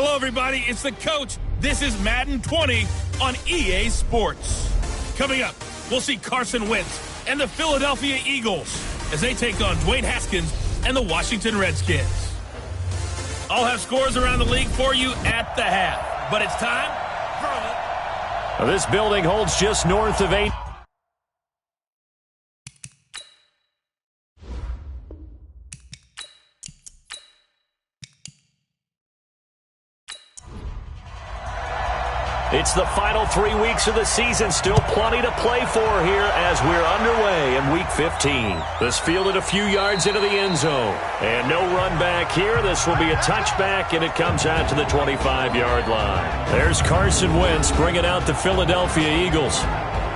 Hello, everybody. It's the coach. This is Madden 20 on EA Sports. Coming up, we'll see Carson Wentz and the Philadelphia Eagles as they take on Dwayne Haskins and the Washington Redskins. I'll have scores around the league for you at the half, but it's time for this building holds just north of 8. It's the final 3 weeks of the season. Still plenty to play for here as we're underway in Week 15. This fielded a few yards into the end zone. And no run back here. This will be a touchback, and it comes out to the 25-yard line. There's Carson Wentz bringing out the Philadelphia Eagles.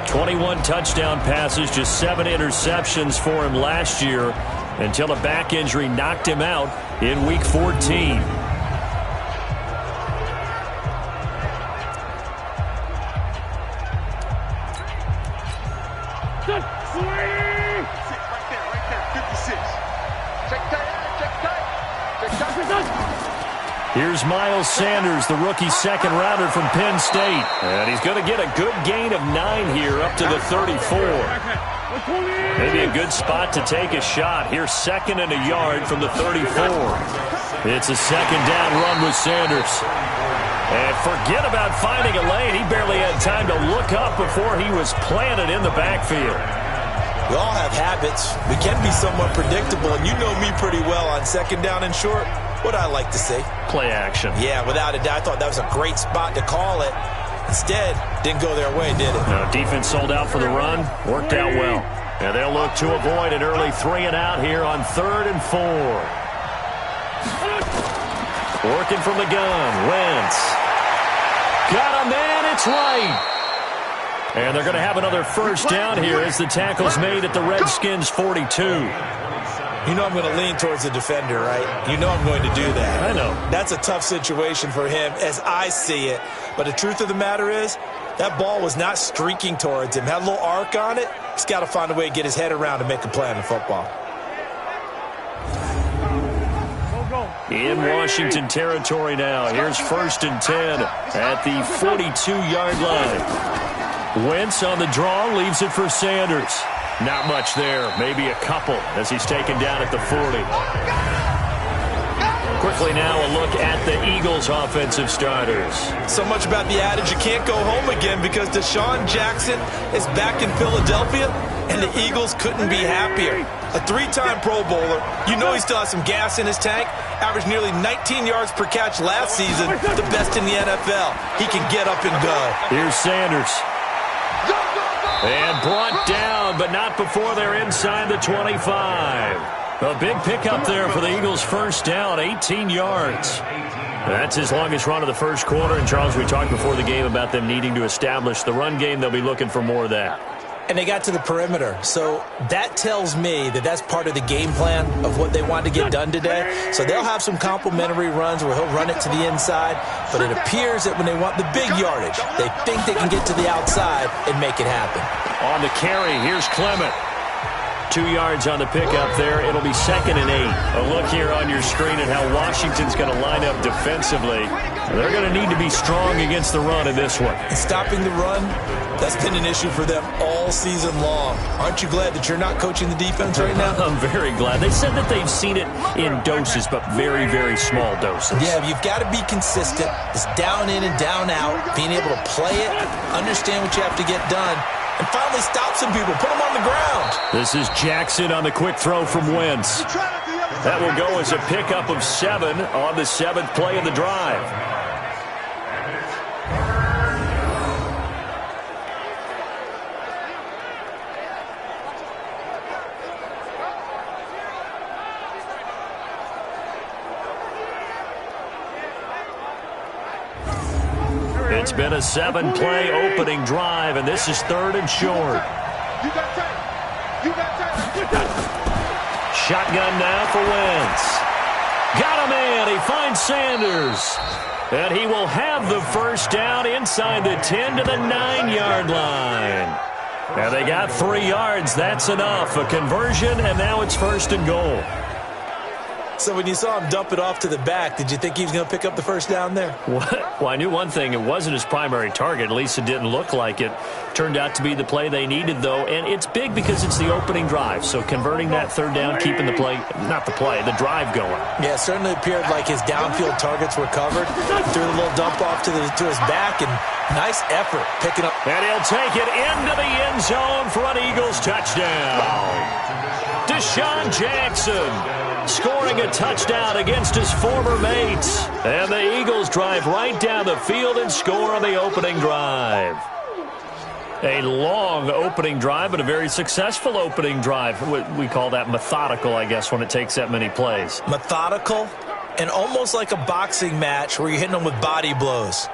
21 touchdown passes, just 7 interceptions for him last year until a back injury knocked him out in Week 14. Here's Miles Sanders, the rookie second-rounder from Penn State. And he's going to get a good gain of 9 here up to the 34. Maybe a good spot to take a shot. Here's second and a yard from the 34. It's a second down run with Sanders. And forget about finding a lane. He barely had time to look up before he was planted in the backfield. We all have habits. We can be somewhat predictable, and you know me pretty well on second down and short. What I like to say? Play action. Yeah, without a doubt. I thought that was a great spot to call it. Instead, didn't go their way, did it? No, defense sold out for the run. Worked out well. And they'll look to avoid an early 3-and-out here on 3rd and 4. Working from the gun. Wentz. Got him, man. It's right. And they're going to have another first down here as the tackle's made at the Redskins 42. You know I'm going to lean towards the defender, right? You know I'm going to do that. I know. That's a tough situation for him as I see it. But the truth of the matter is, that ball was not streaking towards him. Had a little arc on it. He's got to find a way to get his head around and make a play on the football. In Washington territory now. Here's 1st and 10 at the 42-yard line. Wentz on the draw, leaves it for Sanders. Not much there, maybe a couple as he's taken down at the 40. Quickly now a look at the Eagles' offensive starters. So much about the adage you can't go home again because Deshaun Jackson is back in Philadelphia, and the Eagles couldn't be happier. A 3-time Pro Bowler, you know he still has some gas in his tank. Averaged nearly 19 yards per catch last season, the best in the NFL. He can get up and go. Here's Sanders. And brought down, but not before they're inside the 25. A big pickup there for the Eagles' first down, 18 yards. That's his longest run of the first quarter. And, Charles, we talked before the game about them needing to establish the run game. They'll be looking for more of that. And they got to the perimeter. So that tells me that that's part of the game plan of what they want to get done today. So they'll have some complimentary runs where he'll run it to the inside. But it appears that when they want the big yardage, they think they can get to the outside and make it happen. On the carry, here's Clement. 2 yards on the pickup there. It'll be 2nd and 8. A look here on your screen at how Washington's going to line up defensively. They're going to need to be strong against the run in this one. And stopping the run, that's been an issue for them all season long. Aren't you glad that you're not coaching the defense right now? I'm very glad. They said that they've seen it in doses, but very, very small doses. Yeah, you've got to be consistent. It's down in and down out, being able to play it, understand what you have to get done, and finally stop some people, put them on the ground. This is Jackson on the quick throw from Wentz. That will go as a pickup of 7 on the 7th play of the drive. It's been a 7-play opening drive, and this is 3rd and short. Shotgun now for Wentz. Got him in. He finds Sanders. And he will have the first down inside the 10 to the 9-yard line. Now they got 3 yards. That's enough. A conversion, and now it's 1st and goal. So when you saw him dump it off to the back, did you think he was going to pick up the first down there? Well, I knew one thing. It wasn't his primary target. At least it didn't look like it. Turned out to be the play they needed, though. And it's big because it's the opening drive. So converting that third down, keeping the drive going. Yeah, it certainly appeared like his downfield targets were covered. Threw a little dump off to his back, and nice effort picking up. And he'll take it into the end zone for an Eagles touchdown. Deshaun Jackson scoring a touchdown against his former mates. And the Eagles drive right down the field and score on the opening drive. A long opening drive, but a very successful opening drive. We call that methodical, I guess, when it takes that many plays. Methodical and almost like a boxing match where you're hitting them with body blows.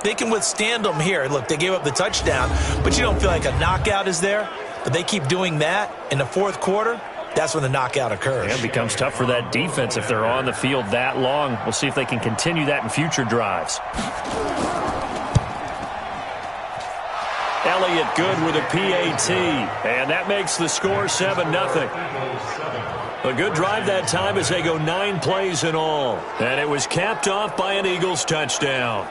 They can withstand them here. Look, they gave up the touchdown, but you don't feel like a knockout is there. But they keep doing that in the fourth quarter. That's when the knockout occurs. Yeah, it becomes tough for that defense if they're on the field that long. We'll see if they can continue that in future drives. Elliott good with a PAT, and that makes the score 7-0. A good drive that time as they go 9 plays in all. And it was capped off by an Eagles touchdown.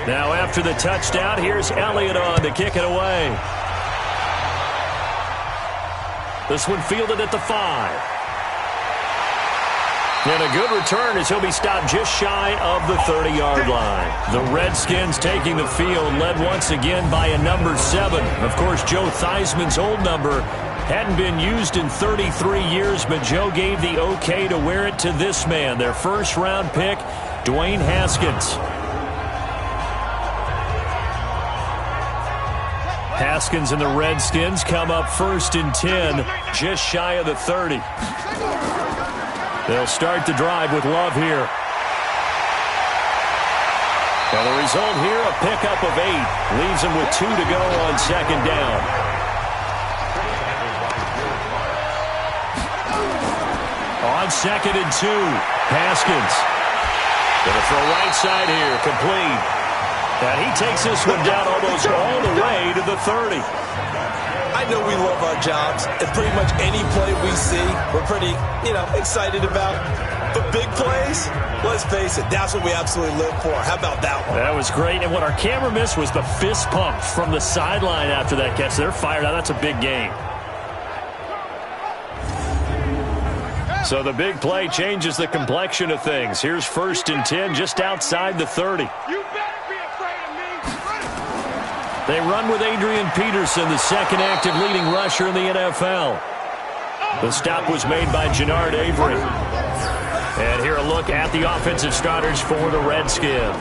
Now after the touchdown, here's Elliott on to kick it away. This one fielded at the 5. And a good return as he'll be stopped just shy of the 30-yard line. The Redskins taking the field, led once again by a number 7. Of course, Joe Theismann's old number hadn't been used in 33 years, but Joe gave the okay to wear it to this man, their first-round pick, Dwayne Haskins. Haskins and the Redskins come up 1st and 10, just shy of the 30. They'll start the drive with Love here. And the result here, a pickup of 8. Leaves them with 2 to go on 2nd down. On 2nd and 2, Haskins. Gonna throw right side here, complete. And he takes this one down almost all the way to the 30. I know we love our jobs, and pretty much any play we see, we're pretty, excited about. But big plays, let's face it, that's what we absolutely live for. How about that one? That was great. And what our camera missed was the fist pump from the sideline after that catch. They're fired out. That's a big game. So the big play changes the complexion of things. Here's 1st and 10 just outside the 30. They run with Adrian Peterson, the second active leading rusher in the NFL. The stop was made by Jannard Avery. And here a look at the offensive starters for the Redskins.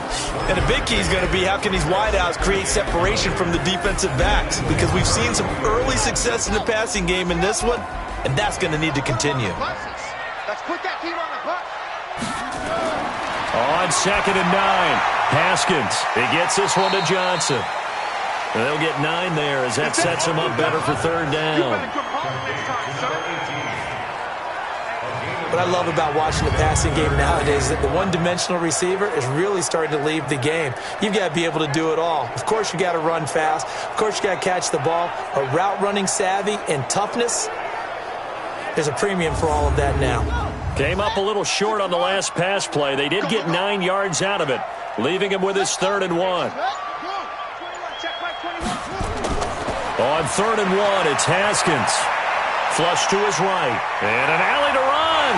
And a big key is going to be how can these wideouts create separation from the defensive backs, because we've seen some early success in the passing game in this one, and that's going to need to continue. Let's put that team on the bus. On 2nd and 9, Haskins. He gets this one to Johnson. They'll get 9 there as that sets them up better for 3rd down. What I love about watching the passing game nowadays is that the one-dimensional receiver is really starting to leave the game. You've got to be able to do it all. Of course, you got to run fast. Of course, you got to catch the ball. A route-running savvy and toughness, there's a premium for all of that now. Came up a little short on the last pass play. They did get 9 yards out of it, leaving him with his 3rd and 1. On 3rd and 1, it's Haskins. Flush to his right. And an alley to run.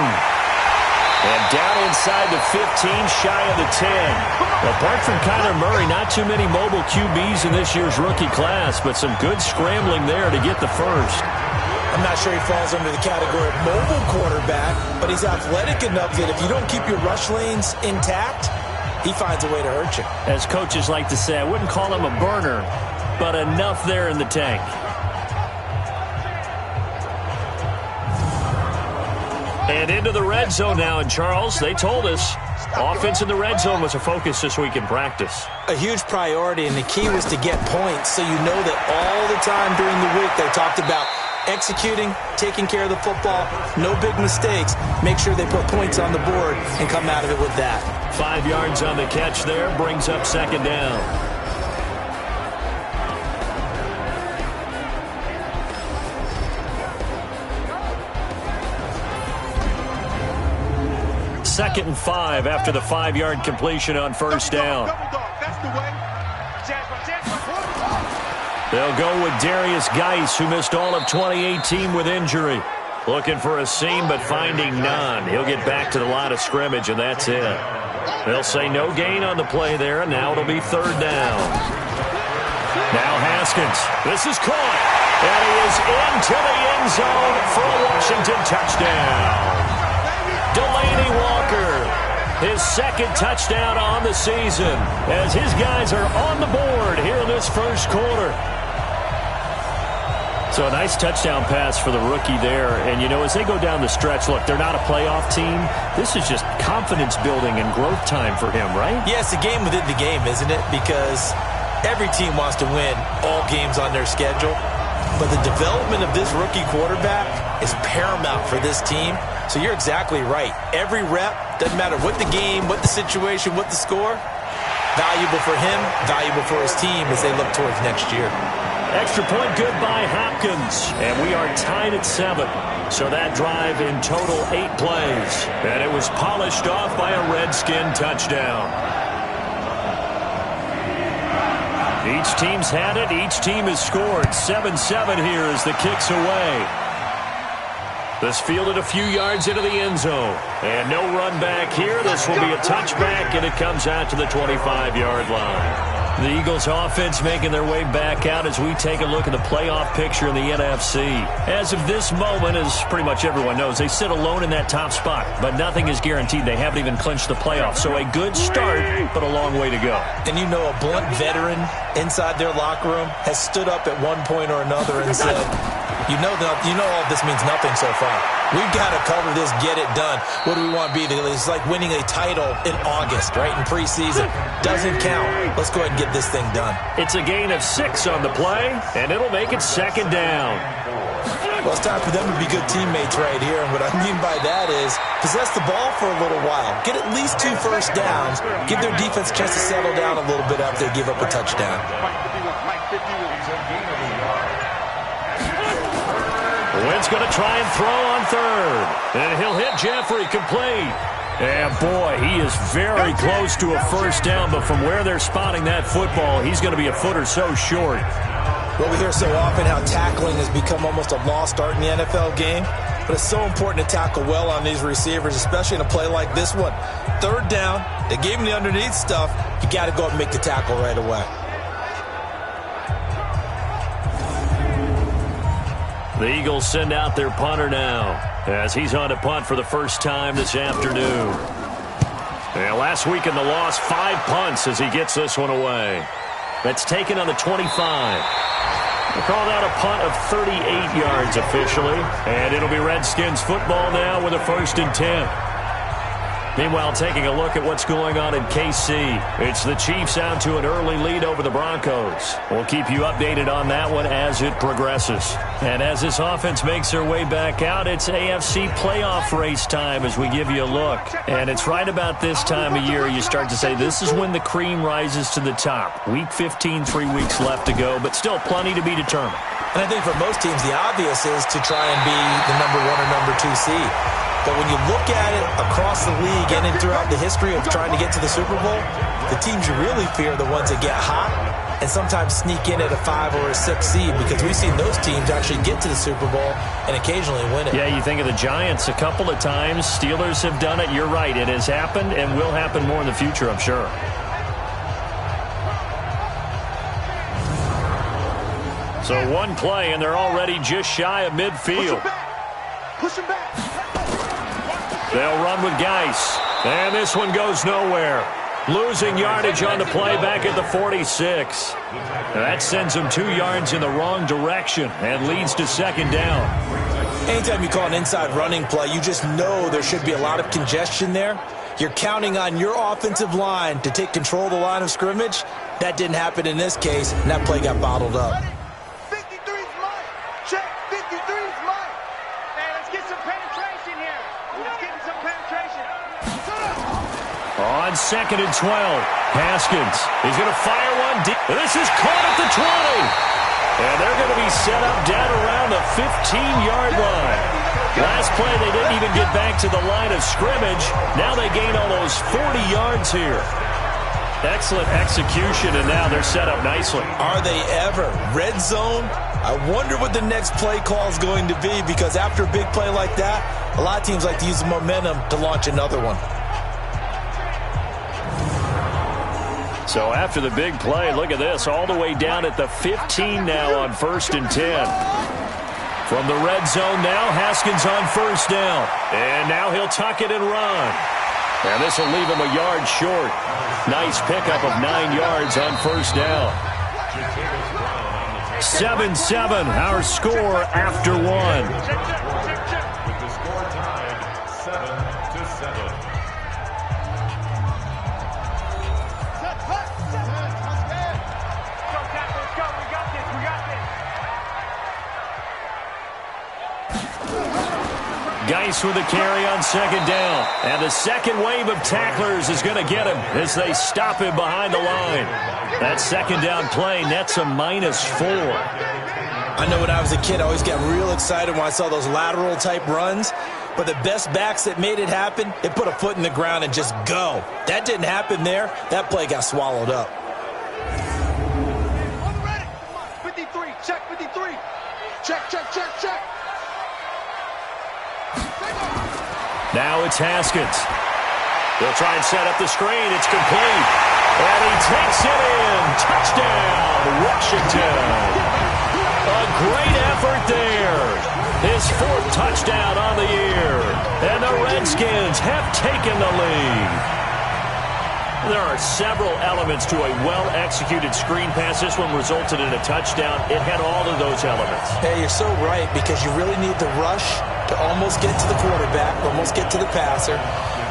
And down inside the 15, shy of the 10. Apart from Kyler Murray, not too many mobile QBs in this year's rookie class, but some good scrambling there to get the first. I'm not sure he falls under the category of mobile quarterback, but he's athletic enough that if you don't keep your rush lanes intact, he finds a way to hurt you. As coaches like to say, I wouldn't call him a burner, but enough there in the tank. And into the red zone now. And Charles, they told us offense in the red zone was a focus this week in practice. A huge priority, and the key was to get points. So you know that all the time during the week they talked about executing, taking care of the football, no big mistakes. Make sure they put points on the board and come out of it with that. 5 yards on the catch there, brings up 2nd down. 2nd and 5 after the 5-yard completion on first down. They'll go with Darius Geis, who missed all of 2018 with injury. Looking for a seam, but finding none. He'll get back to the line of scrimmage, and that's it. They'll say no gain on the play there, and now it'll be 3rd down. Now Haskins. This is caught, and he is into the end zone for a Washington touchdown. Delaney Walker, his 2nd touchdown on the season, as his guys are on the board here in this first quarter. So a nice touchdown pass for the rookie there. And, you know, as they go down the stretch, look, they're not a playoff team. This is just confidence building and growth time for him, right? Yeah, it's a game within the game, isn't it? Because every team wants to win all games on their schedule. But the development of this rookie quarterback is paramount for this team. So you're exactly right. Every rep, doesn't matter what the game, what the situation, what the score, valuable for him, valuable for his team as they look towards next year. Extra point good by Hopkins. And we are tied at 7. So that drive in total 8 plays. And it was polished off by a Redskin touchdown. Each team's had it. Each team has scored. 7-7 here as the kick's away. This fielded a few yards into the end zone. And no run back here. This will be a touchback, and it comes out to the 25-yard line. The Eagles offense making their way back out as we take a look at the playoff picture in the NFC. As of this moment, as pretty much everyone knows, they sit alone in that top spot. But nothing is guaranteed. They haven't even clinched the playoffs. So a good start, but a long way to go. And you know, a blunt veteran inside their locker room has stood up at one point or another and said, you know all this means nothing so far. We've got to cover this, get it done. What do we want to be? It's like winning a title in August, right, in preseason. Doesn't count. Let's go ahead and get this thing done. It's a gain of 6 on the play, and it'll make it 2nd down. Well, it's time for them to be good teammates right here. And what I mean by that is possess the ball for a little while. Get at least 2 first downs. Give their defense a chance to settle down a little bit after they give up a touchdown. Wentz going to try and throw on 3rd. And he'll hit Jeffrey complete. And, boy, he is very close to a first down. But from where they're spotting that football, he's going to be a foot or so short. Well, we hear so often how tackling has become almost a lost art in the NFL game. But it's so important to tackle well on these receivers, especially in a play like this one. 3rd down, they gave him the underneath stuff. You got to go and make the tackle right away. The Eagles send out their punter now as he's on to punt for the first time this afternoon. And last week in the loss, 5 punts as he gets this one away. That's taken on the 25. We'll call that a punt of 38 yards officially. And it'll be Redskins football now with a 1st and 10. Meanwhile, taking a look at what's going on in KC. It's the Chiefs out to an early lead over the Broncos. We'll keep you updated on that one as it progresses. And as this offense makes their way back out, it's AFC playoff race time as we give you a look. And it's right about this time of year you start to say this is when the cream rises to the top. Week 15, 3 weeks left to go, but still plenty to be determined. And I think for most teams, the obvious is to try and be the number 1 or number 2 seed. But when you look at it across the league and throughout the history of trying to get to the Super Bowl, the teams you really fear are the ones that get hot and sometimes sneak in at a 5 or a 6 seed, because we've seen those teams actually get to the Super Bowl and occasionally win it. Yeah, you think of the Giants a couple of times. Steelers have done it. You're right. It has happened and will happen more in the future, I'm sure. So one play, and they're already just shy of midfield. Push him back. They'll run with Geis. And this one goes nowhere. Losing yardage on the play back at the 46. That sends them 2 yards in the wrong direction and leads to 2nd down. Anytime you call an inside running play, you just know there should be a lot of congestion there. You're counting on your offensive line to take control of the line of scrimmage. That didn't happen in this case, and that play got bottled up. 53's mine. Check. 53's mine. Hey, let's get some penetration here. Let's get some penetration. On 2nd and 12, Haskins. He's going to fire one deep. This is caught at the 20. And they're going to be set up down around the 15-yard line. Last play, they didn't even get back to the line of scrimmage. Now they gain almost 40 yards here. Excellent execution, and now they're set up nicely. Are they ever? Red zone? I wonder what the next play call is going to be, because after a big play like that, a lot of teams like to use the momentum to launch another one. So after the big play, look at this, all the way down at the 15 now on 1st and 10. From the red zone now, Haskins on 1st down. And now he'll tuck it and run. And this will leave him a yard short. Nice pickup of 9 yards on 1st down. 7-7, our score after 1. With the score tied 7-7. Geis with a carry on 2nd down. And the second wave of tacklers is going to get him as they stop him behind the line. That 2nd down play nets a -4. I know when I was a kid, I always got real excited when I saw those lateral type runs. But the best backs that made it happen, they put a foot in the ground and just go. That didn't happen there. That play got swallowed up. 53, check 53. Check. Now it's Haskins. They'll try and set up the screen. It's complete. And he takes it in. Touchdown, Washington. A great effort there. His 4th touchdown on the year. And the Redskins have taken the lead. There are several elements to a well-executed screen pass. This one resulted in a touchdown. It had all of those elements. Hey, you're so right, because you really need the rush to almost get to the quarterback, almost get to the passer.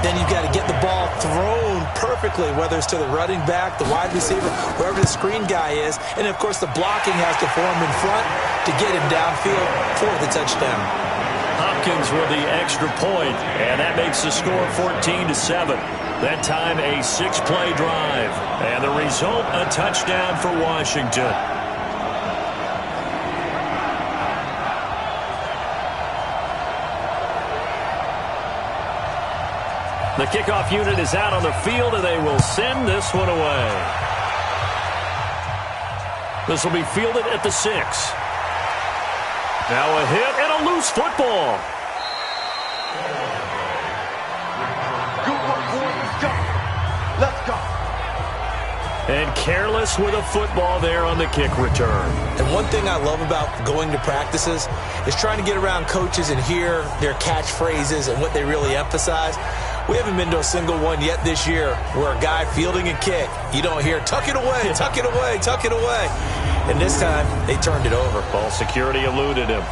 Then you've got to get the ball thrown perfectly, whether it's to the running back, the wide receiver, wherever the screen guy is. And, of course, the blocking has to form in front to get him downfield for the touchdown. Hopkins with the extra point, and that makes the score 14-7. That time a 6-play drive, and the result a touchdown for Washington. The kickoff unit is out on the field, and they will send this one away. This will be fielded at the 6. Now a hit and a loose football. Let's go. And careless with a football there on the kick return. And one thing I love about going to practices is trying to get around coaches and hear their catchphrases and what they really emphasize. We haven't been to a single one yet this year where a guy fielding a kick, you don't hear, tuck it away, tuck it away, tuck it away. And this time, they turned it over. Ball security eluded him.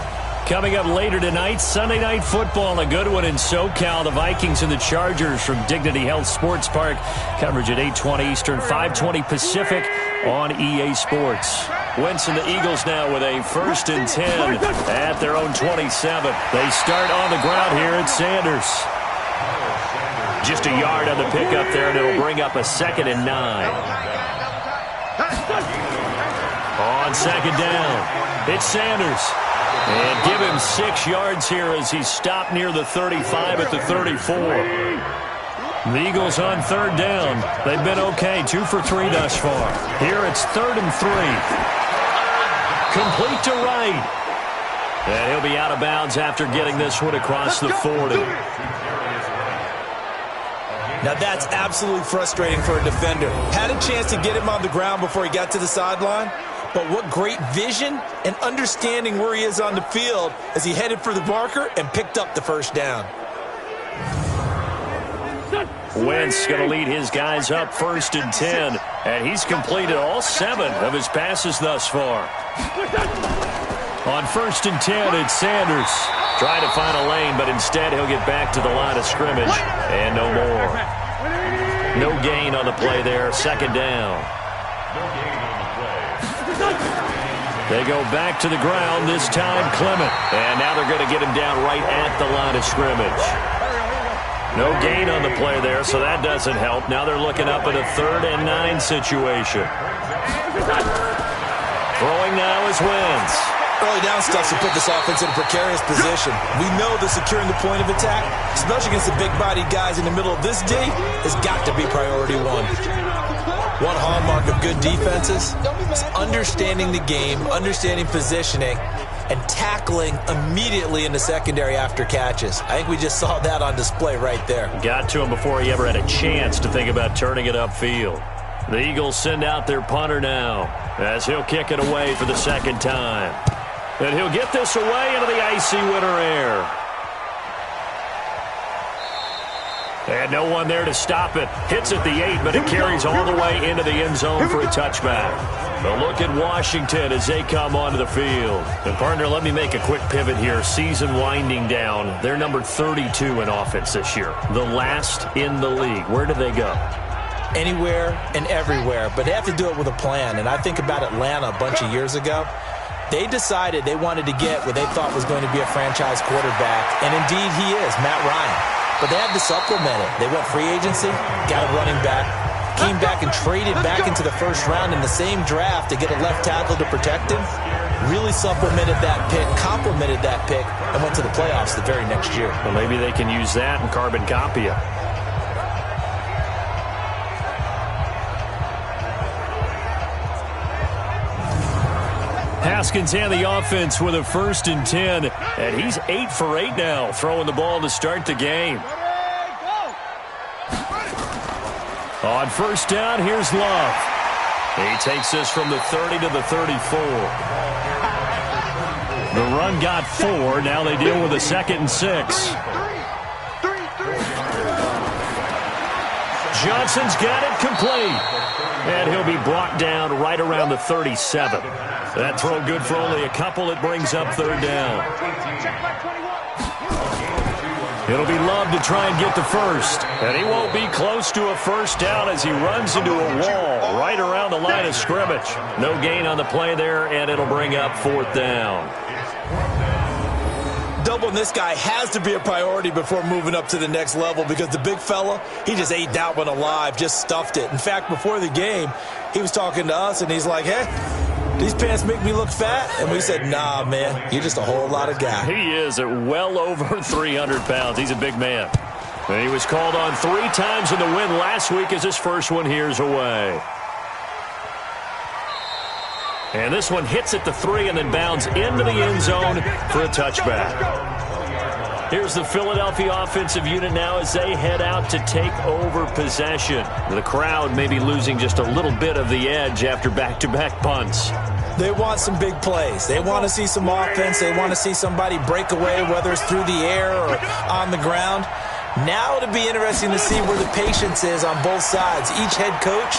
Coming up later tonight, Sunday Night Football, a good one in SoCal. The Vikings and the Chargers from Dignity Health Sports Park. Coverage at 8:20 Eastern, 5:20 Pacific on EA Sports. Wentz and the Eagles now with a 1st and 10 at their own 27. They start on the ground here at Sanders. Just a yard on the pickup there, and it'll bring up a 2nd and 9. On 2nd down, it's Sanders. And give him 6 yards here as he's stopped near the 35 at the 34. The Eagles on 3rd down. They've been okay, 2 for 3 thus far. Here it's 3rd and 3. Complete to Wright. And he'll be out of bounds after getting this one across the 40. Now that's absolutely frustrating for a defender. Had a chance to get him on the ground before he got to the sideline. But what great vision and understanding where he is on the field as he headed for the marker and picked up the 1st down. Wentz going to lead his guys up 1st and 10. And he's completed all 7 of his passes thus far. On 1st and 10, it's Sanders. Trying to find a lane, but instead he'll get back to the line of scrimmage. And no more. No gain on the play there. 2nd down. They go back to the ground, this time Clement. And now they're going to get him down right at the line of scrimmage. No gain on the play there, so that doesn't help. Now they're looking up at a 3rd and 9 situation. Throwing now is Wentz. Early down stuff to put this offense in a precarious position. We know that securing the point of attack, especially against the big-bodied guys in the middle of this D, has got to be priority one. One hallmark of good defenses is understanding the game, understanding positioning, and tackling immediately in the secondary after catches. I think we just saw that on display right there. Got to him before he ever had a chance to think about turning it upfield. The Eagles send out their punter now as he'll kick it away for the second time. And he'll get this away into the icy winter air. And no one there to stop it. Hits at the 8, but it carries all the way into the end zone for a touchback. A look at Washington as they come onto the field. And, partner, let me make a quick pivot here. Season winding down. They're number 32 in offense this year. The last in the league. Where do they go? Anywhere and everywhere, but they have to do it with a plan. And I think about Atlanta a bunch of years ago. They decided they wanted to get what they thought was going to be a franchise quarterback, and indeed he is, Matt Ryan. But they had to supplement it. They went free agency, got a running back, came back and traded back into the first round in the same draft to get a left tackle to protect him. Really supplemented that pick, complemented that pick, and went to the playoffs the very next year. Well, maybe they can use that and carbon copy it. Haskins and the offense with a 1st and 10, and he's 8 for 8 now, throwing the ball to start the game. On 1st down, here's Love. He takes this from the 30 to the 34. The run got 4. Now they deal with a 2nd and 6. Johnson's got it complete. And he'll be brought down right around the 37. That throw good for only a couple. It brings up 3rd down. It'll be Love to try and get the first. And he won't be close to a 1st down as he runs into a wall right around the line of scrimmage. No gain on the play there, and it'll bring up 4th down. Doubling this guy has to be a priority before moving up to the next level because the big fella, he just ate that one alive, just stuffed it. In fact, before the game, he was talking to us, and he's like, hey, these pants make me look fat? And we said, nah, man, you're just a whole lot of guy. He is at well over 300 pounds. He's a big man. And he was called on 3 times in the win last week as his first one here's away. And this one hits at the 3 and then bounds into the end zone for a touchback. Here's the Philadelphia offensive unit now as they head out to take over possession. The crowd may be losing just a little bit of the edge after back-to-back punts. They want some big plays. They want to see some offense. They want to see somebody break away, whether it's through the air or on the ground. Now it'll be interesting to see where the patience is on both sides. Each head coach,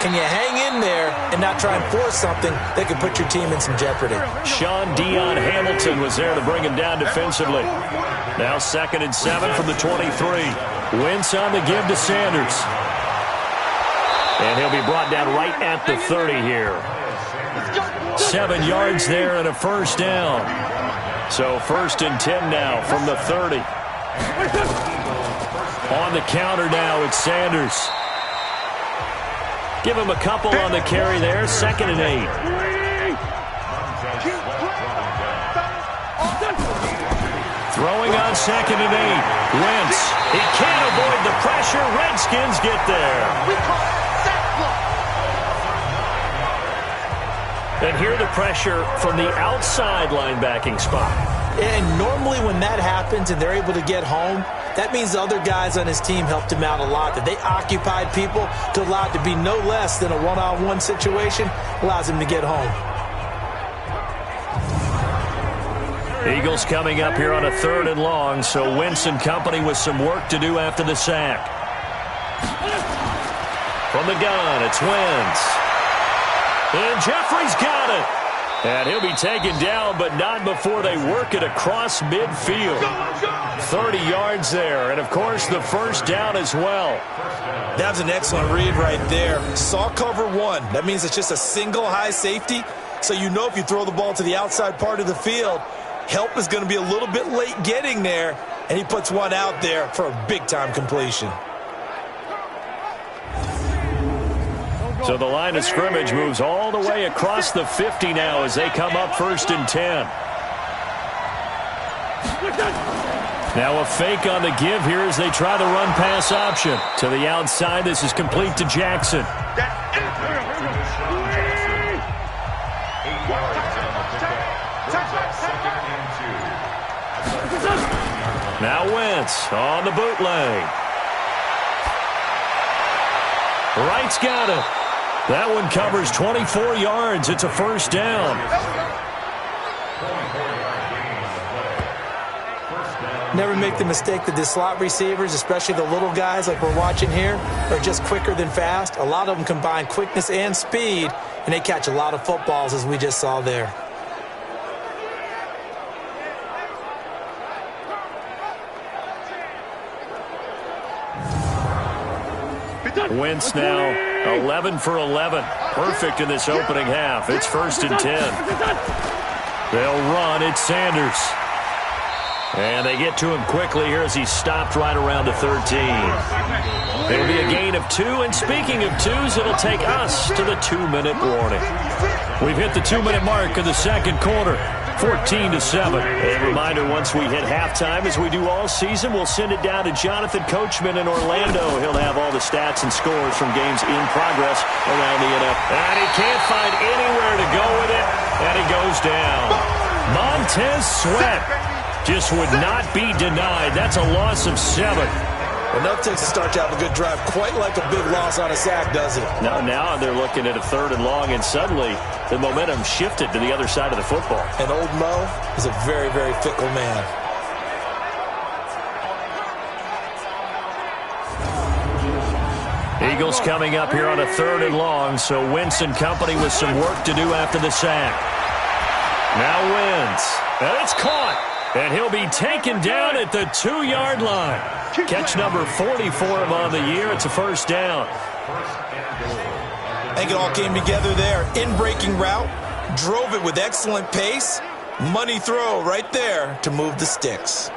can you hang in there and not try and force something that could put your team in some jeopardy? Sean Dion Hamilton was there to bring him down defensively. Now 2nd and 7 from the 23. Wentz on the give to Sanders. And he'll be brought down right at the 30 here. 7 yards there and a 1st down. So 1st and 10 now from the 30. On the counter now, it's Sanders. Give him a couple on the carry there. 2nd and 8. Throwing on 2nd and 8. Wentz. He can't avoid the pressure. Redskins get there. And here the pressure from the outside linebacking spot. And normally when that happens and they're able to get home, that means the other guys on his team helped him out a lot. That they occupied people to allow it to be no less than a one-on-one situation allows him to get home. Eagles coming up here on a 3rd and long, so Wentz and company with some work to do after the sack. From the gun, it's Wentz. And Jeffrey's got it. And he'll be taken down, but not before they work it across midfield. 30 yards there, and, of course, the 1st down as well. That was an excellent read right there. Saw cover 1. That means it's just a single high safety. So you know if you throw the ball to the outside part of the field, help is going to be a little bit late getting there, and he puts one out there for a big-time completion. So the line of scrimmage moves all the way across the 50 now as they come up 1st and 10. Now a fake on the give here as they try the run-pass option. To the outside, this is complete to Jackson. Now Wentz on the bootleg. Wright's got it. That one covers 24 yards. It's a 1st down. Never make the mistake that the slot receivers, especially the little guys like we're watching here, are just quicker than fast. A lot of them combine quickness and speed, and they catch a lot of footballs, as we just saw there. Wentz now 11 for 11. Perfect in this opening half. It's 1st and 10. They'll run. It's Sanders. And they get to him quickly here as he's stopped right around the 13. It'll be a gain of 2. And speaking of 2s, it'll take us to the 2-minute warning. We've hit the 2-minute mark of the 2nd quarter. 14-7. A reminder, once we hit halftime, as we do all season, we'll send it down to Jonathan Coachman in Orlando. He'll have all the stats and scores from games in progress around the NFL. And he can't find anywhere to go with it, and he goes down. Montez Sweat just would not be denied. That's a loss of 7. Enough takes to start to have a good drive, quite like a big loss on a sack, does it? Now they're looking at a 3rd and long, and suddenly the momentum shifted to the other side of the football. And old Mo is a very, very fickle man. Eagles coming up here on a 3rd and long, so Wentz and company with some work to do after the sack. Now Wentz, and it's caught, and he'll be taken down at the 2-yard line. Catch number 40 for him on the year. It's a 1st down. I think it all came together there. In-breaking route, drove it with excellent pace. Money throw right there to move the sticks.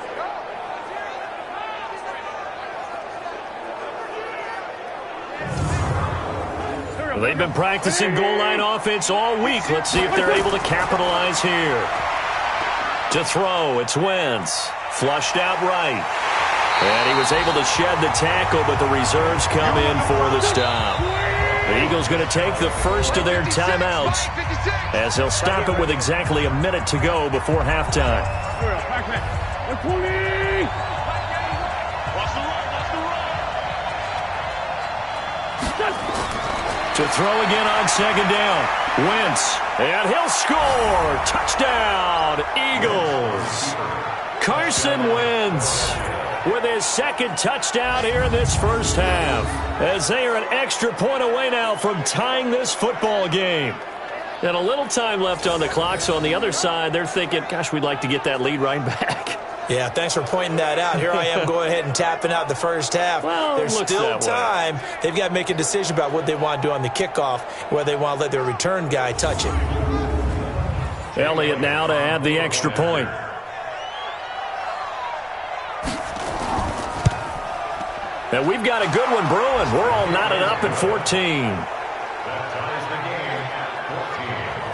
They've been practicing goal line offense all week. Let's see if they're able to capitalize here. To throw, it's Wentz. Flushed out right. And he was able to shed the tackle, but the reserves come in for the stop. The Eagles going to take the first of their timeouts as they'll stop it with exactly a minute to go before halftime. To throw again on 2nd down. Wentz, and he'll score. Touchdown, Eagles. Carson Wentz with his 2nd touchdown here in this 1st half, as they are an extra point away now from tying this football game. And a little time left on the clock, so on the other side, they're thinking, gosh, we'd like to get that lead right back. Yeah, thanks for pointing that out. Here I am going ahead and tapping out the 1st half. Well, there's still time. They've got to make a decision about what they want to do on the kickoff, whether they want to let their return guy touch it. Elliott now to add the extra point. And we've got a good one brewing. We're all knotted up at 14.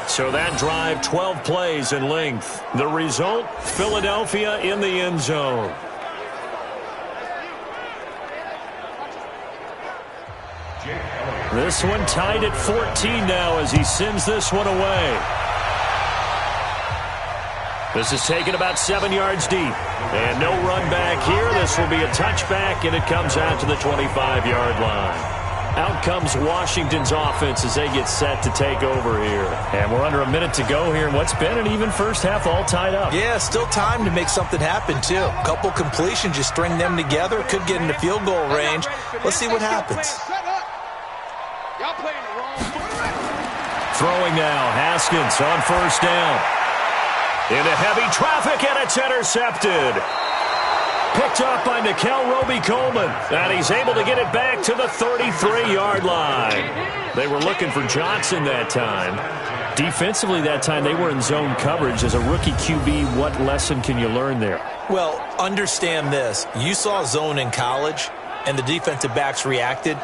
So that drive, 12 plays in length. The result, Philadelphia in the end zone. This one tied at 14 now as he sends this one away. This is taken about 7 yards deep. And no run back here. This will be a touchback, and it comes out to the 25-yard line. Out comes Washington's offense as they get set to take over here. And we're under a minute to go here in what's been an even 1st half, all tied up. Yeah, still time to make something happen, too. A couple completions, you string them together, could get into field goal range. Let's see what happens. Throwing now, Haskins on 1st down. Into heavy traffic, and it's intercepted. Picked up by Nickel Roby-Coleman, and he's able to get it back to the 33-yard line. They were looking for Johnson that time. Defensively that time, they were in zone coverage. As a rookie QB, what lesson can you learn there? Well, understand this. You saw zone in college, and the defensive backs reacted.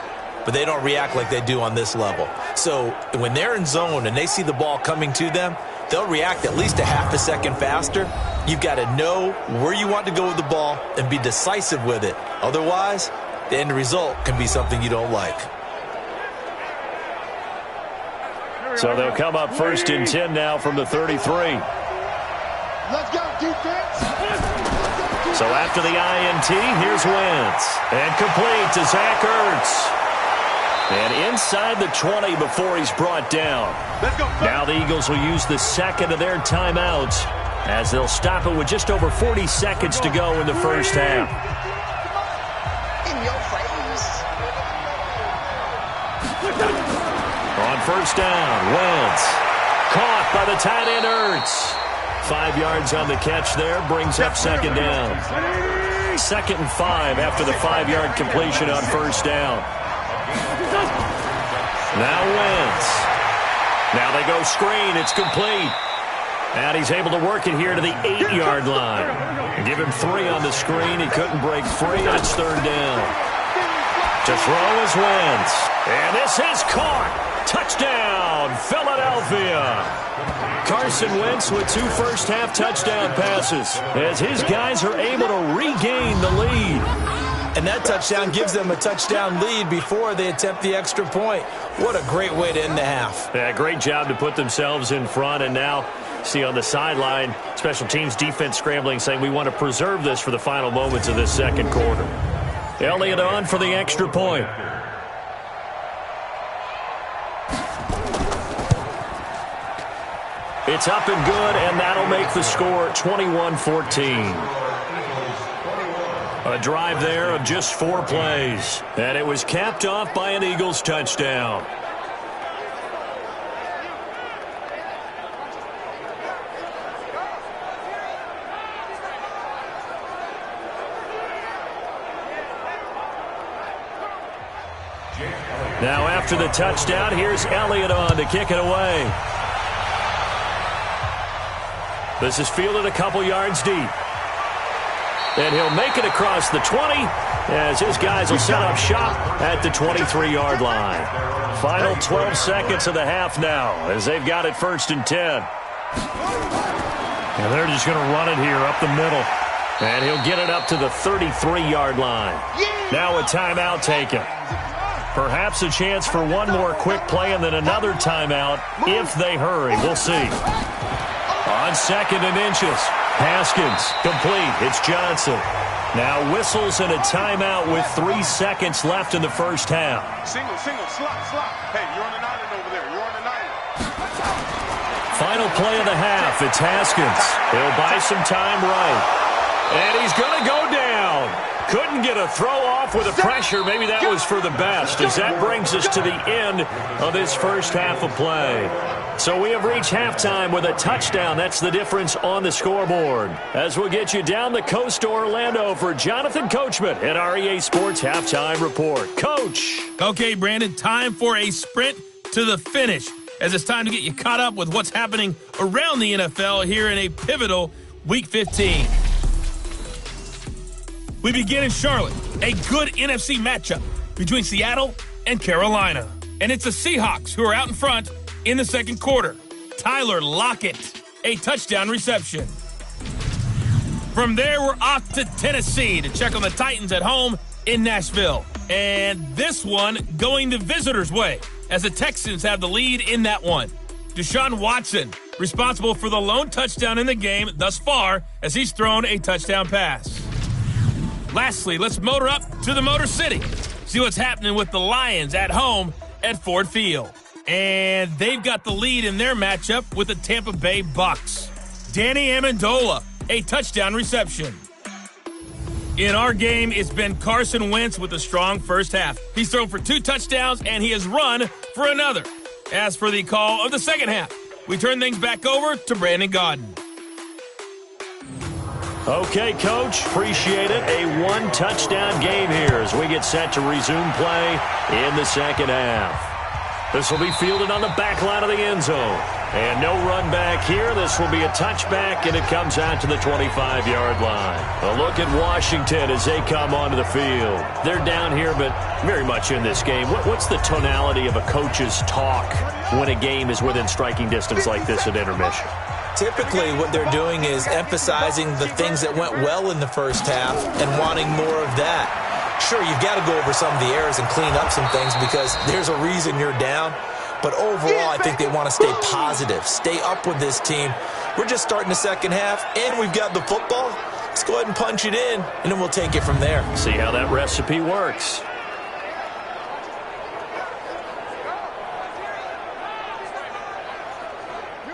but they don't react like they do on this level. So when they're in zone and they see the ball coming to them, they'll react at least a half a second faster. You've got to know where you want to go with the ball and be decisive with it. Otherwise, the end result can be something you don't like. So they'll come up 1st and 10 now from the 33. Let's go, defense. So after the INT, here's Wentz. And complete to Zach Ertz. And inside the 20 before he's brought down. Let's go. Now the Eagles will use the second of their timeouts as they'll stop it with just over 40 seconds to go in the first half. In your face. On first down, Wentz. Caught by the tight end Ertz. 5 yards on the catch there, brings up second down. 2nd and 5 after the 5-yard completion on first down. Now Wentz. Now they go screen. It's complete. And he's able to work it here to the 8-yard line. Give him 3 on the screen. He couldn't break free, and it's 3rd down. To throw is Wentz. And this is caught. Touchdown, Philadelphia. Carson Wentz with 2 first-half touchdown passes as his guys are able to regain the lead. And that touchdown gives them a touchdown lead before they attempt the extra point. What a great way to end the half. Yeah, great job to put themselves in front. And now, see on the sideline, special teams defense scrambling, saying we want to preserve this for the final moments of this second quarter. Elliott on for the extra point. It's up and good, and that'll make the score 21-14. A drive there of just 4 plays, and it was capped off by an Eagles touchdown. Now after the touchdown, here's Elliott on to kick it away. This is fielded a couple yards deep. And he'll make it across the 20 as his guys will set up shop at the 23-yard line. Final 12 seconds of the half now as they've got it 1st and 10. And they're just going to run it here up the middle. And he'll get it up to the 33-yard line. Now a timeout taken. Perhaps a chance for one more quick play and then another timeout if they hurry. We'll see. On 2nd and inches. Haskins, complete. It's Johnson. Now whistles and a timeout with 3 seconds left in the first half. Single, slot. Hey, you're on the 9 over there. You're on the 9. Final play of the half. It's Haskins. He'll buy some time right. And he's going to go down. Couldn't get a throw off with the pressure. Maybe that was for the best, as that brings us to the end of this first half of play. So we have reached halftime with a touchdown. That's the difference on the scoreboard. As we'll get you down the coast to Orlando for Jonathan Coachman at our EA Sports Halftime Report. Coach. Okay, Brandon, time for a sprint to the finish, as it's time to get you caught up with what's happening around the NFL here in a pivotal Week 15. We begin in Charlotte, a good NFC matchup between Seattle and Carolina. And it's the Seahawks who are out in front in the second quarter. Tyler Lockett, a touchdown reception. From there, we're off to Tennessee to check on the Titans at home in Nashville. And this one going the visitors' way, as the Texans have the lead in that one. Deshaun Watson, responsible for the lone touchdown in the game thus far, as he's thrown a touchdown pass. Lastly, let's motor up to the Motor City. See what's happening with the Lions at home at Ford Field. And they've got the lead in their matchup with the Tampa Bay Bucks. Danny Amendola, a touchdown reception. In our game, it's been Carson Wentz with a strong first half. He's thrown for 2 touchdowns, and he has run for another. As for the call of the second half, we turn things back over to Brandon Gaudin. Okay, Coach, appreciate it. A 1-touchdown game here as we get set to resume play in the second half. This will be fielded on the back line of the end zone. And no run back here. This will be a touchback, and it comes out to the 25-yard line. A look at Washington as they come onto the field. They're down here, but very much in this game. What's the tonality of a coach's talk when a game is within striking distance like this at intermission? Typically, what they're doing is emphasizing the things that went well in the first half and wanting more of that. Sure, you've got to go over some of the errors and clean up some things because there's a reason you're down. But overall, I think they want to stay positive, stay up with this team. We're just starting the second half, and we've got the football. Let's go ahead and punch it in, and then we'll take it from there. See how that recipe works.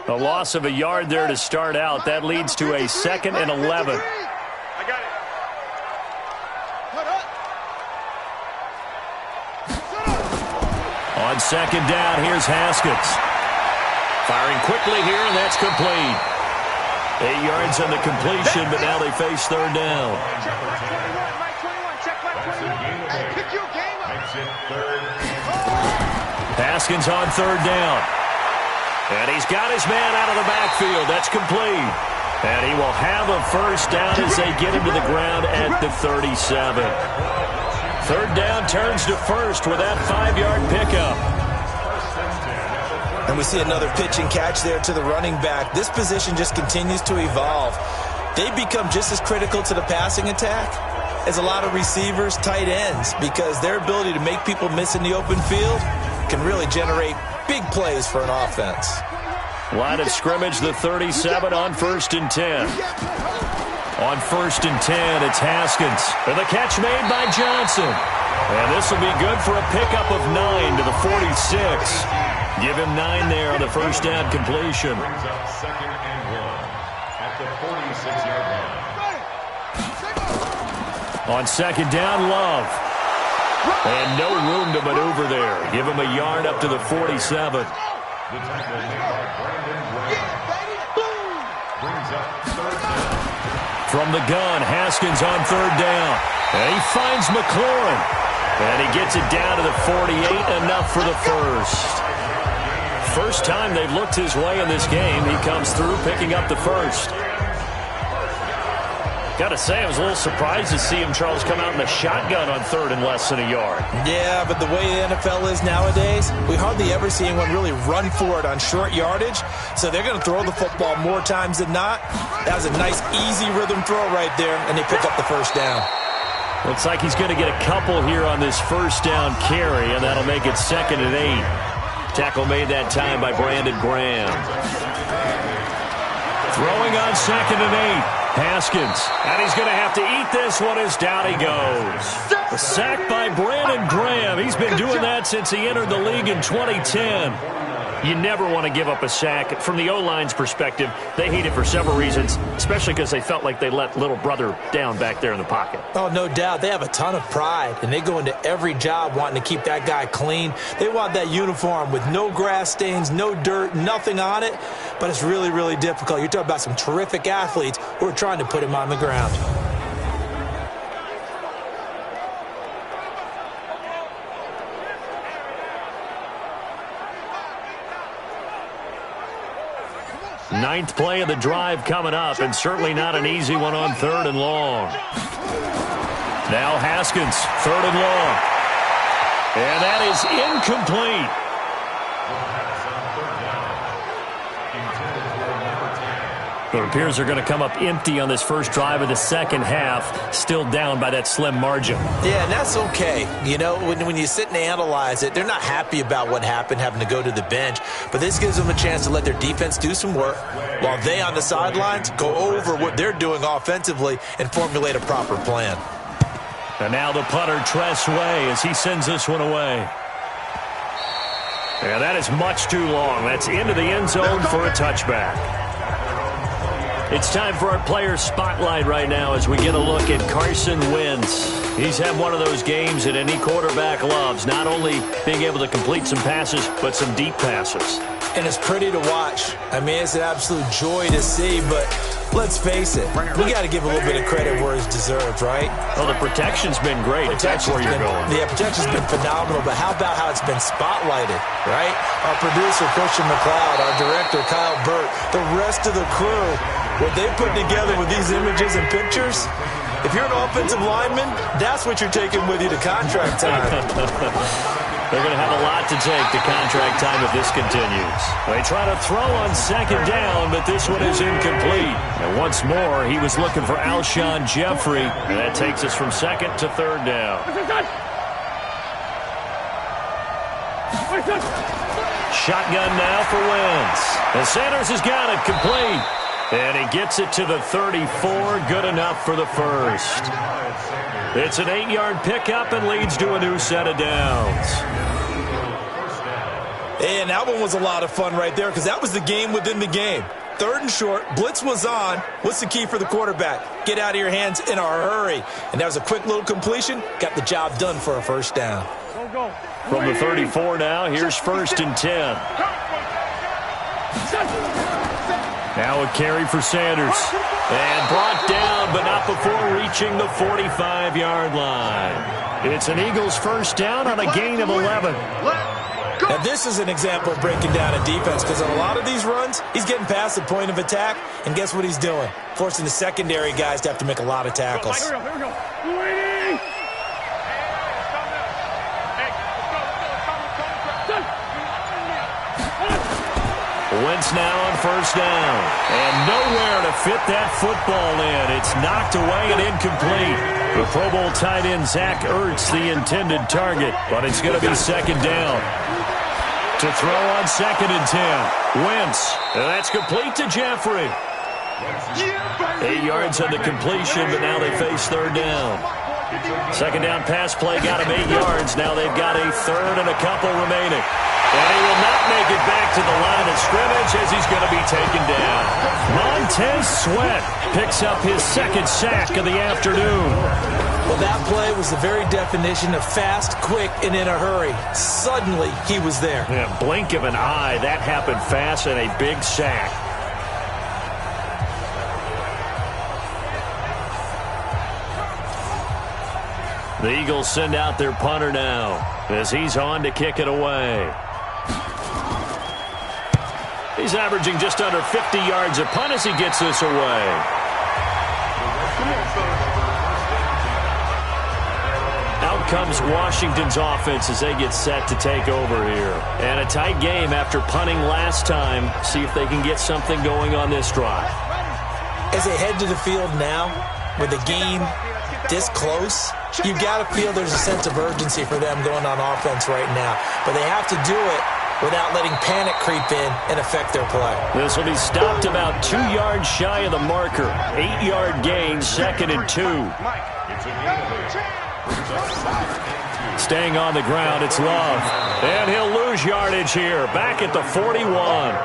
A loss of a yard there to start out. That leads to a 2nd and 11. I got it. On 2nd down, here's Haskins. Firing quickly here, and that's complete. 8 yards on the completion, but now they face 3rd down. Check my 21, Mike 21, check my 21. Hey, pick your game up. Haskins on 3rd down. And he's got his man out of the backfield. That's complete. And he will have a 1st down as they get him to the ground at the 37. 3rd down turns to 1st with that 5-yard pickup. And we see another pitch and catch there to the running back. This position just continues to evolve. They become just as critical to the passing attack as a lot of receivers, tight ends, because their ability to make people miss in the open field can really generate big plays for an offense. Line of scrimmage, the 37 on 1st and 10. On 1st and 10, it's Haskins. And the catch made by Johnson. And this will be good for a pickup of 9 to the 46. Give him 9 there on the 1st down completion. Brings up 2nd and 1 at the 46-yard line. On 2nd down, Love. And no room to maneuver there. Give him a yard up to the 47. The tackle made by Brandon Graham. Brings up 3rd down. From the gun, Haskins on 3rd down. And he finds McLaurin. And he gets it down to the 48, enough for the 1st. First time they've looked his way in this game. He comes through picking up the 1st. Got to say, I was a little surprised to see him, Charles, come out in the shotgun on 3rd and less than a yard. Yeah, but the way the NFL is nowadays, we hardly ever see anyone really run for it on short yardage. So they're going to throw the football more times than not. That was a nice, easy rhythm throw right there, and they pick up the 1st down. Looks like he's going to get a couple here on this 1st down carry, and that'll make it 2nd and 8. Tackle made that time by Brandon Graham. Throwing on 2nd and 8. Haskins, and he's going to have to eat this one as down he goes. A sack by Brandon Graham. He's been doing that since he entered the league in 2010. You never want to give up a sack. From the O-line's perspective, they hate it for several reasons, especially because they felt like they let little brother down back there in the pocket. Oh, no doubt. They have a ton of pride, and they go into every job wanting to keep that guy clean. They want that uniform with no grass stains, no dirt, nothing on it, but it's really, really difficult. You're talking about some terrific athletes who are trying to put him on the ground. Ninth play of the drive coming up, and certainly not an easy one on 3rd and long. Now Haskins, 3rd and long. And that is incomplete. It appears they're going to come up empty on this first drive of the second half, still down by that slim margin. Yeah, and that's okay. You know, when you sit and analyze it, they're not happy about what happened, having to go to the bench. But this gives them a chance to let their defense do some work while they on the sidelines go over what they're doing offensively and formulate a proper plan. And now the punter, Tress Way, as he sends this one away. And that is much too long. That's into the end zone for a touchback. It's time for our player spotlight right now as we get a look at Carson Wentz. He's had one of those games that any quarterback loves, not only being able to complete some passes, but some deep passes. And it's pretty to watch. I mean, it's an absolute joy to see, but let's face it, we got to give a little bit of credit where it's deserved, right? Well, the protection's been great, if that's where you're going. Yeah, protection's been phenomenal, but how about how it's been spotlighted, right? Our producer, Christian McLeod, our director, Kyle Burt, the rest of the crew, what they put together with these images and pictures, if you're an offensive lineman, that's what you're taking with you to contract time. They're going to have a lot to take to contract time if this continues. They try to throw on second down, but this one is incomplete. And once more, he was looking for Alshon Jeffrey, and that takes us from second to third down. Shotgun now for Wentz. And Sanders has got it complete. And he gets it to the 34. Good enough for the first. It's an 8-yard pickup and leads to a new set of downs. And that one was a lot of fun right there because that was the game within the game. Third and short, blitz was on. What's the key for the quarterback? Get out of your hands in a hurry. And that was a quick little completion. Got the job done for a first down. From the 34 now, here's 1st and 10. Now a carry for Sanders. And brought down, but not before reaching the 45-yard line. It's an Eagles first down on a gain of 11. Now this is an example of breaking down a defense because on a lot of these runs, he's getting past the point of attack, and guess what he's doing? Forcing the secondary guys to have to make a lot of tackles. Here we go. Wentz now on first down. And nowhere to fit that football in. It's knocked away and incomplete. The Pro Bowl tight end Zach Ertz, the intended target, but it's going to be second down. To throw on 2nd and 10. Wentz, and that's complete to Jeffrey. 8 yards on the completion, but now they face third down. Second down pass play got him 8 yards. Now they've got a third and a couple remaining. And he will not make it back to the line of scrimmage as he's going to be taken down. Montez Sweat picks up his 2nd sack of the afternoon. Well, that play was the very definition of fast, quick, and in a hurry. Suddenly, he was there. Yeah, blink of an eye. That happened fast and a big sack. The Eagles send out their punter now as he's on to kick it away. He's averaging just under 50 yards a punt as he gets this away. Out comes Washington's offense as they get set to take over here. And a tight game after punting last time. See if they can get something going on this drive. As they head to the field now, with the game this close, you've got to feel there's a sense of urgency for them going on offense right now. But they have to do it without letting panic creep in and affect their play. This will be stopped about 2 yards shy of the marker. 8-yard gain, 2nd and 2. Staying on the ground, it's Love. And he'll lose yardage here. Back at the 41.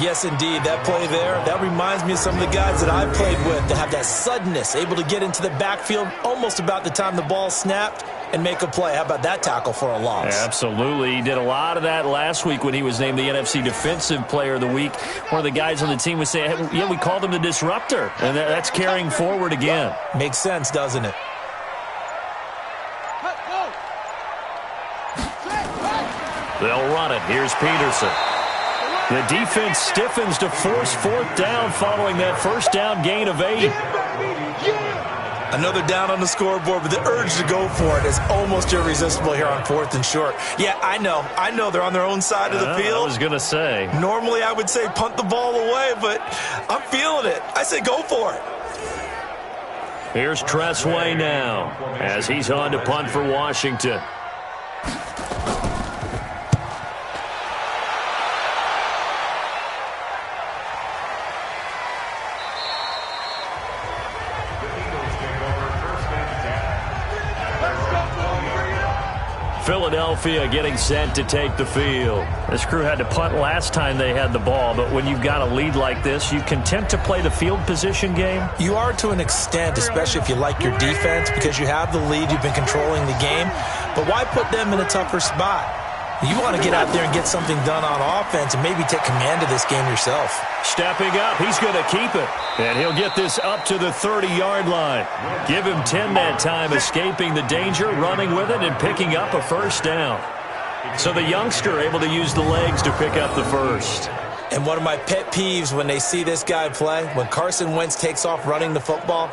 Yes, indeed. That play there, that reminds me of some of the guys that I've played with that have that suddenness, able to get into the backfield almost about the time the ball snapped and make a play. How about that tackle for a loss? Absolutely. He did a lot of that last week when he was named the NFC Defensive Player of the Week. One of the guys on the team was saying, hey, yeah, we called him the disruptor. And that's carrying forward again. Makes sense, doesn't it? They'll run it. Here's Peterson. The defense stiffens to force 4th down following that first down gain of 8. Another down on the scoreboard, but the urge to go for it is almost irresistible here on 4th and short. Yeah, I know they're on their own side of the field. I was going to say. Normally I would say punt the ball away, but I'm feeling it. I say go for it. Here's Tressway now as he's on to punt for Washington. Philadelphia getting set to take the field. This crew had to punt last time they had the ball, but when you've got a lead like this, you content to play the field position game? You are to an extent, especially if you like your defense, because you have the lead, you've been controlling the game. But why put them in a tougher spot? You want to get out there and get something done on offense and maybe take command of this game yourself. Stepping up, he's going to keep it. And he'll get this up to the 30-yard line. Give him 10 that time, escaping the danger, running with it, and picking up a first down. So the youngster able to use the legs to pick up the first. And one of my pet peeves when they see this guy play, when Carson Wentz takes off running the football,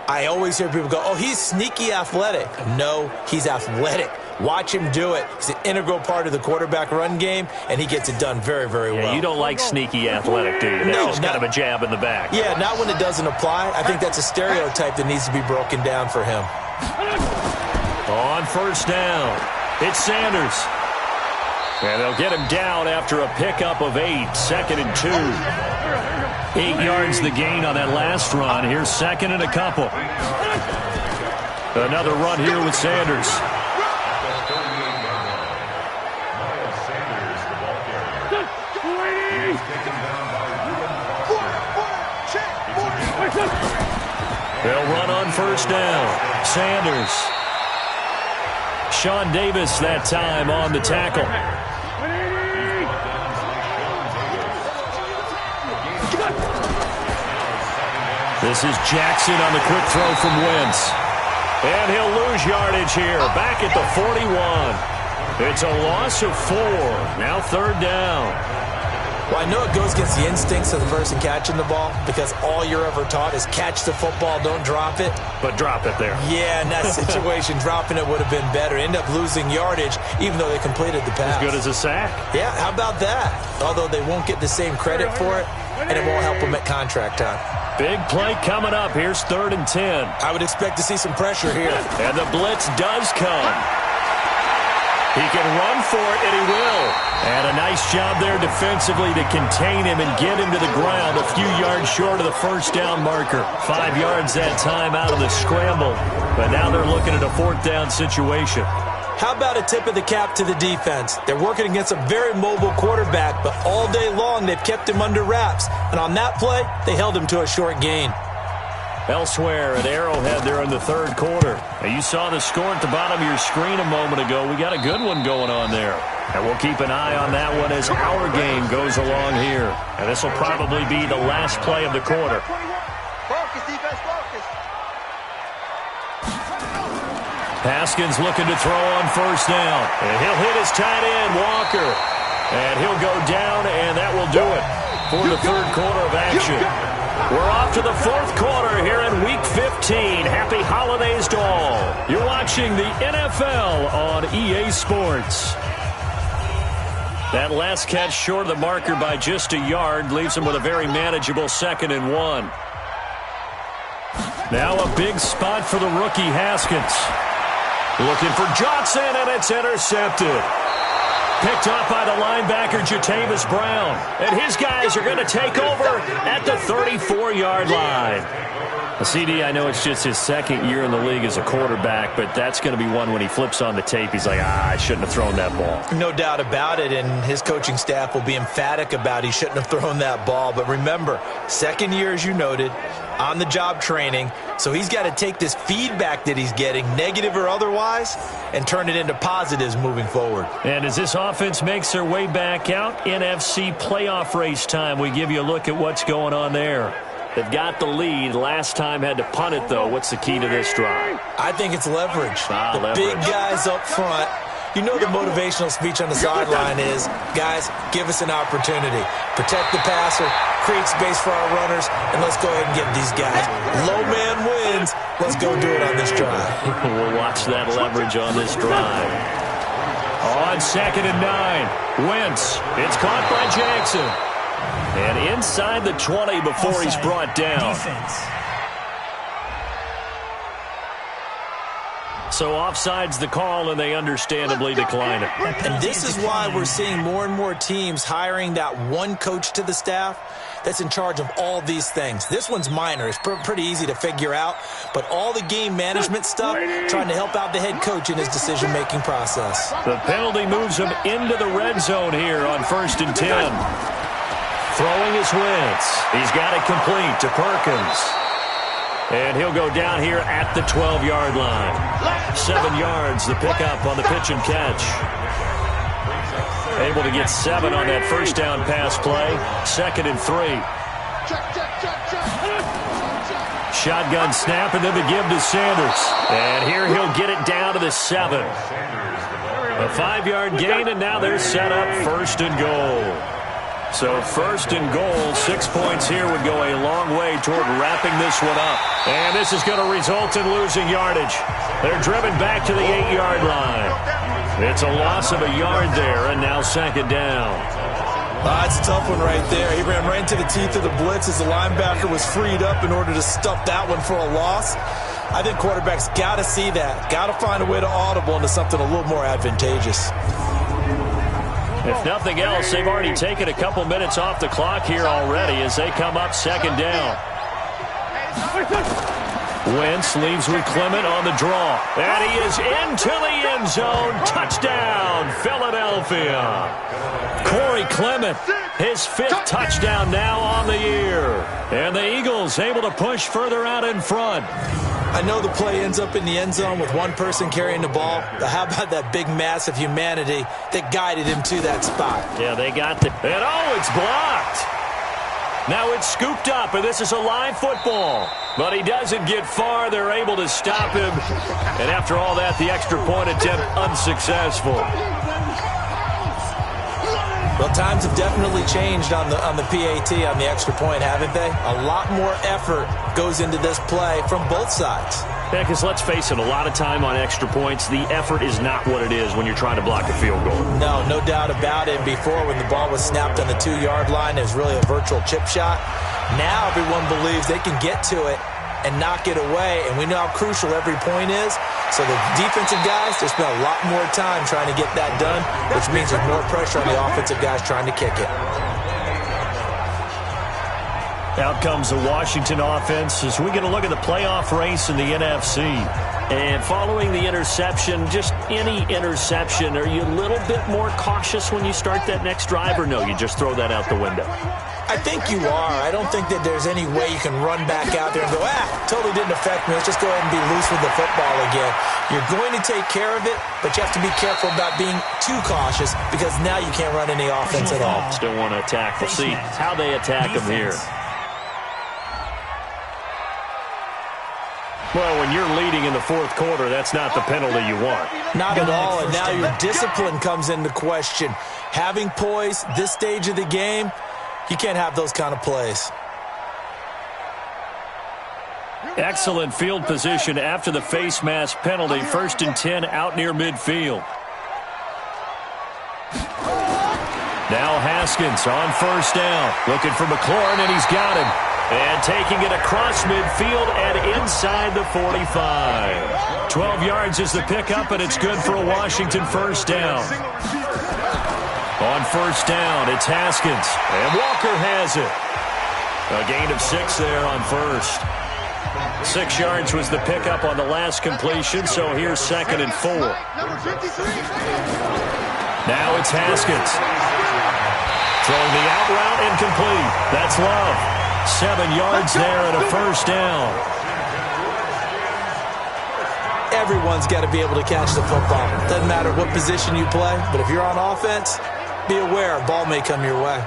I always hear people go, oh, he's sneaky athletic. No, he's athletic. Watch him do it. He's an integral part of the quarterback run game, and he gets it done very, very well. You don't like sneaky athletic, do you? That's just kind of a jab in the back. Yeah, not when it doesn't apply. I think that's a stereotype that needs to be broken down for him. On first down, it's Sanders. And they'll get him down after a pickup of 8, 2nd and 2. 8 yards the gain on that last run. Here's 2nd and a couple. Another run here with Sanders. They'll run on first down. Sanders. Sean Davis that time on the tackle. This is Jackson on the quick throw from Wentz. And he'll lose yardage here. Back at the 41. It's a loss of 4. Now 3rd down. Well, I know it goes against the instincts of the person catching the ball because all you're ever taught is catch the football, don't drop it. But drop it there. Yeah, in that situation, dropping it would have been better. End up losing yardage even though they completed the pass. As good as a sack. Yeah, how about that? Although they won't get the same credit for it, and it won't help them at contract time. Big play coming up. Here's 3rd and 10. I would expect to see some pressure here. And the blitz does come. He can run for it, and he will. And a nice job there defensively to contain him and get him to the ground a few yards short of the first down marker. 5 yards that time out of the scramble. But now they're looking at a 4th down situation. How about a tip of the cap to the defense? They're working against a very mobile quarterback, but all day long they've kept him under wraps. And on that play, they held him to a short gain. Elsewhere at Arrowhead there in the 3rd quarter. Now you saw the score at the bottom of your screen a moment ago. We got a good one going on there. And we'll keep an eye on that one as our game goes along here. And this will probably be the last play of the quarter. Focus, defense, focus. Haskins looking to throw on first down. And he'll hit his tight end, Walker. And he'll go down, and that will do it for the 3rd quarter of action. We're off to the 4th quarter here in Week 15. Happy holidays to all. You're watching the NFL on EA Sports. That last catch short of the marker by just a yard leaves him with a very manageable 2nd and 1. Now a big spot for the rookie Haskins. Looking for Johnson, and it's intercepted. Picked up by the linebacker, Jatavis Brown. And his guys are going to take over at the 34-yard line. CD, I know it's just his 2nd year in the league as a quarterback, but that's going to be one when he flips on the tape. He's like, I shouldn't have thrown that ball. No doubt about it, and his coaching staff will be emphatic about he shouldn't have thrown that ball. But remember, 2nd year, as you noted, on-the-job training. So he's got to take this feedback that he's getting, negative or otherwise, and turn it into positives moving forward. And as this offense makes their way back out, NFC playoff race time, we give you a look at what's going on there. They've got the lead. Last time had to punt it, though. What's the key to this drive? I think it's leverage. Leverage. Big guys up front. You know the motivational speech on the sideline is, guys, give us an opportunity. Protect the passer, create space for our runners, and let's go ahead and get these guys. Low man wins. Let's go do it on this drive. We'll watch that leverage on this drive. On 2nd and 9, Wentz. It's caught by Jackson. And inside the 20 before he's brought down. Defense. So offside's the call, and they understandably decline it. And this is why we're seeing more and more teams hiring that one coach to the staff that's in charge of all these things. This one's minor. It's pretty easy to figure out. But all the game management stuff, trying to help out the head coach in his decision-making process. The penalty moves him into the red zone here on 1st and 10. Throwing his Wentz. He's got it complete to Perkins. And he'll go down here at the 12-yard line. 7 yards, the pickup on the pitch and catch. able to get 7 on that first down pass play. 2nd and 3. Shotgun snap, and then the give to Sanders. And here he'll get it down to the 7. A 5-yard gain, and now they're set up 1st and goal. So 1st and goal, 6 points here would go a long way toward wrapping this one up. And this is going to result in losing yardage. They're driven back to the 8-yard line. It's a loss of a yard there, and now 2nd down. It's a tough one right there. He ran right into the teeth of the blitz as the linebacker was freed up in order to stuff that one for a loss. I think quarterbacks got to see that. Got to find a way to audible into something a little more advantageous. If nothing else, they've already taken a couple minutes off the clock here already as they come up 2nd down. Wentz leaves with Clement on the draw. And he is into the end zone. Touchdown, Philadelphia. Corey Clement, his 5th touchdown now on the year. And the Eagles able to push further out in front. I know the play ends up in the end zone with one person carrying the ball, but how about that big mass of humanity that guided him to that spot? Yeah, they got the... And oh, it's blocked. Now it's scooped up, and this is a live football. But he doesn't get far. They're able to stop him. And after all that, the extra point attempt unsuccessful. Well, times have definitely changed on the PAT, on the extra point, haven't they? A lot more effort goes into this play from both sides. Yeah, because let's face it, a lot of time on extra points, the effort is not what it is when you're trying to block a field goal. No doubt about it. Before, when the ball was snapped on the 2-yard line, it was really a virtual chip shot. Now everyone believes they can get to it and knock it away, and we know how crucial every point is. So the defensive guys, they spend a lot more time trying to get that done, which means there's more pressure on the offensive guys trying to kick it. Out comes the Washington offense as we get a look at the playoff race in the NFC. And following the interception, just any interception, are you a little bit more cautious when you start that next drive, or no, you just throw that out the window? I think you are. I don't think that there's any way you can run back out there and go, totally didn't affect me. Let's just go ahead and be loose with the football again. You're going to take care of it, but you have to be careful about being too cautious because now you can't run any offense at all. Still want to attack. We'll see how they attack them here. Well, when you're leading in the 4th quarter, that's not the penalty you want. Not at all, and now your discipline comes into question. Having poise this stage of the game, you can't have those kind of plays. Excellent field position after the face mask penalty. 1st and 10 out near midfield. Now Haskins on 1st down. Looking for McLaurin, and he's got him. And taking it across midfield and inside the 45. 12 yards is the pickup, and it's good for a Washington 1st down. On 1st down, it's Haskins. And Walker has it. A gain of 6 there on 1st. 6 yards was the pickup on the last completion, so here's 2nd and 4. Now it's Haskins. Throwing the out route incomplete. That's Love. 7 yards there and a 1st down. Everyone's got to be able to catch the football. Doesn't matter what position you play, but if you're on offense, be aware a ball may come your way.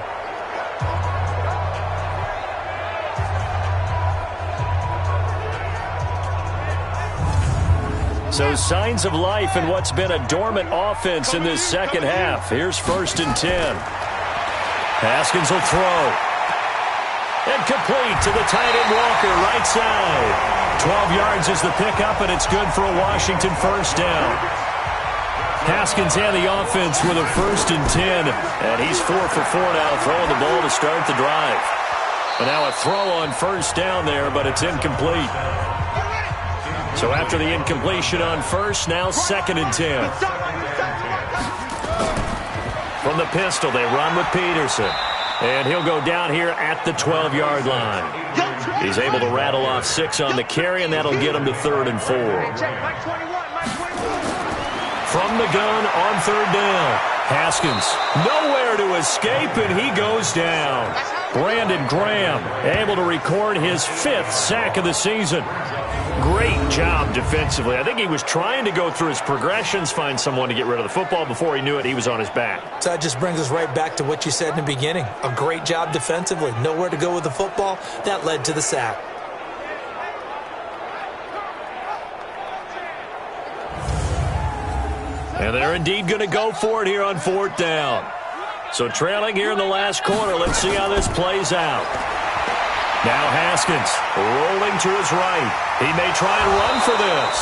So signs of life in what's been a dormant offense in this 2nd half. Here's 1st and 10. Haskins will throw. And complete to the tight end Walker, right side. 12 yards is the pickup, and it's good for a Washington 1st down. Haskins and the offense with a 1st and 10. And he's 4 for 4 now, throwing the ball to start the drive. And now a throw on 1st down there, but it's incomplete. So after the incompletion on 1st, now 2nd and 10. From the pistol, they run with Peterson. And he'll go down here at the 12-yard line. He's able to rattle off 6 on the carry, and that'll get him to 3rd and 4. From the gun on 3rd down. Haskins nowhere to escape, and he goes down. Brandon Graham able to record his 5th sack of the season. Great job defensively. I think he was trying to go through his progressions, find someone to get rid of the football. Before he knew it, he was on his back. So that just brings us right back to what you said in the beginning. A great job defensively. Nowhere to go with the football. That led to the sack. And they're indeed going to go for it here on 4th down. So trailing here in the last quarter. Let's see how this plays out. Now Haskins rolling to his right. He may try and run for this.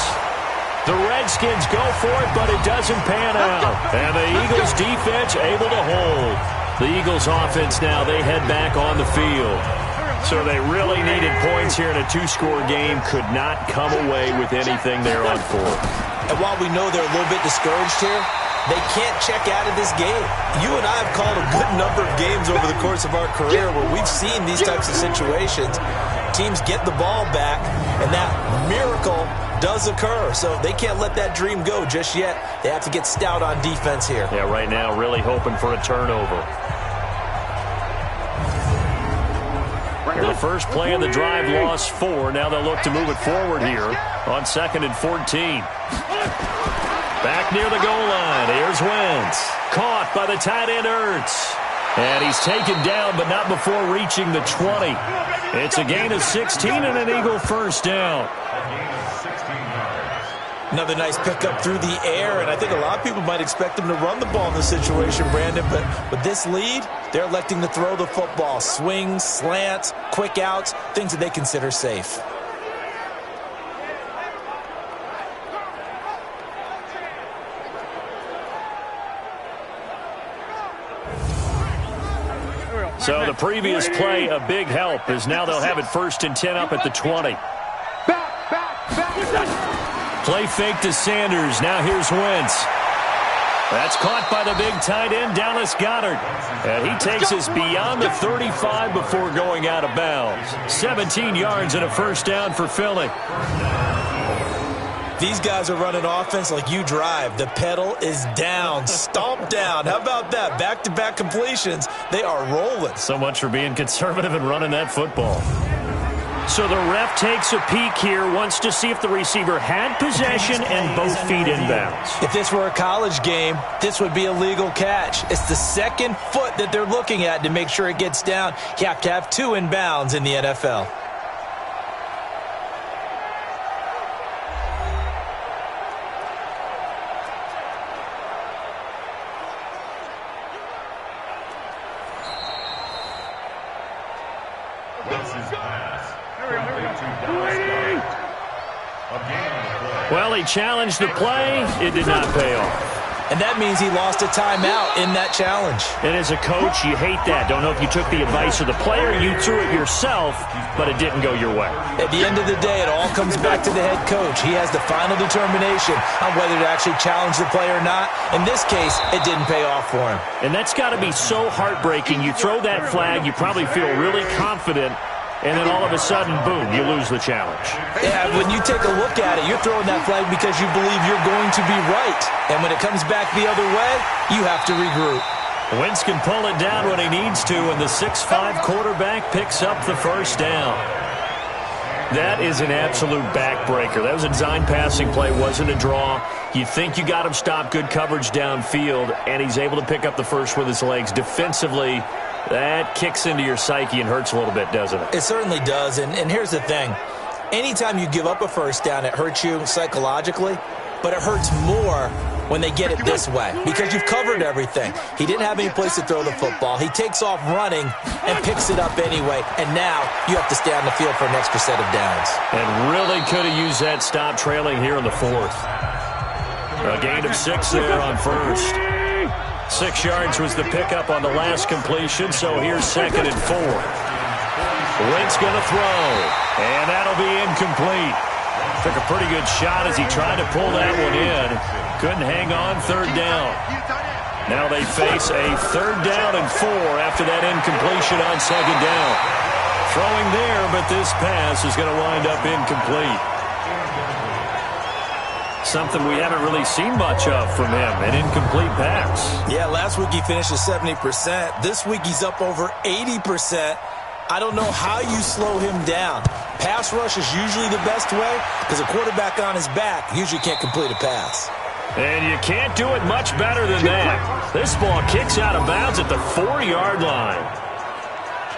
The Redskins go for it, but it doesn't pan out. And the Eagles defense able to hold. The Eagles offense now, they head back on the field. So they really needed points here in a 2-score game. Could not come away with anything there on 4th. And while we know they're a little bit discouraged here, they can't check out of this game. You and I have called a good number of games over the course of our career where we've seen these types of situations. Teams get the ball back, and that miracle does occur. So they can't let that dream go just yet. They have to get stout on defense here. Yeah, right now really hoping for a turnover. The first play of the drive lost 4. Now they'll look to move it forward here on 2nd and 14. Back near the goal line. Here's Wentz. Caught by the tight end Ertz. And he's taken down, but not before reaching the 20. It's a gain of 16 and an Eagle first down. Another nice pickup through the air, and I think a lot of people might expect them to run the ball in this situation, Brandon, but with this lead, they're electing to throw the football. Swings, slants, quick outs, things that they consider safe. So the previous play, a big help, as now they'll have it 1st and 10 up at the 20. Play fake to Sanders. Now here's Wentz. That's caught by the big tight end, Dallas Goedert. And he takes us beyond the 35 before going out of bounds. 17 yards and a first down for Philly. These guys are running offense like you drive. The pedal is down, stomp down. How about that? Back-to-back completions. They are rolling. So much for being conservative and running that football. So the ref takes a peek here, wants to see if the receiver had possession and both feet inbounds. If this were a college game, this would be a legal catch. It's the second foot that they're looking at to make sure it gets down. You have to have 2 inbounds in the NFL. Well, he challenged the play. It did not pay off. And that means he lost a timeout in that challenge. And as a coach, you hate that. Don't know if you took the advice of the player, you threw it yourself, but it didn't go your way. At the end of the day, it all comes back to the head coach. He has the final determination on whether to actually challenge the play or not. In this case, it didn't pay off for him. And that's got to be so heartbreaking. You throw that flag, you probably feel really confident, and then all of a sudden, boom, you lose the challenge. Yeah, when you take a look at it, you're throwing that flag because you believe you're going to be right. And when it comes back the other way, you have to regroup. Wentz can pull it down when he needs to, and the 6'5" quarterback picks up the first down. That is an absolute backbreaker. That was a design passing play, wasn't a draw. You think you got him stopped, good coverage downfield, and he's able to pick up the first with his legs. Defensively, that kicks into your psyche and hurts a little bit, doesn't it? It certainly does, and here's the thing. Anytime you give up a first down, it hurts you psychologically, but it hurts more when they get it this way because you've covered everything. He didn't have any place to throw the football. He takes off running and picks it up anyway, and now you have to stay on the field for an extra set of downs. And really could have used that stop trailing here in the 4th. A gain of 6 there on first. 6 yards was the pickup on the last completion, so here's 2nd and 4. Wentz going to throw, and that'll be incomplete. Took a pretty good shot as he tried to pull that one in. Couldn't hang on, 3rd down. Now they face a 3rd down and 4 after that incompletion on 2nd down. Throwing there, but this pass is going to wind up incomplete. something we haven't really seen much of from him, an incomplete pass. Yeah, last week he finished at 70%. This week he's up over 80%. I don't know how you slow him down. Pass rush is usually the best way because a quarterback on his back usually can't complete a pass. And you can't do it much better than that. This ball kicks out of bounds at the 4-yard line.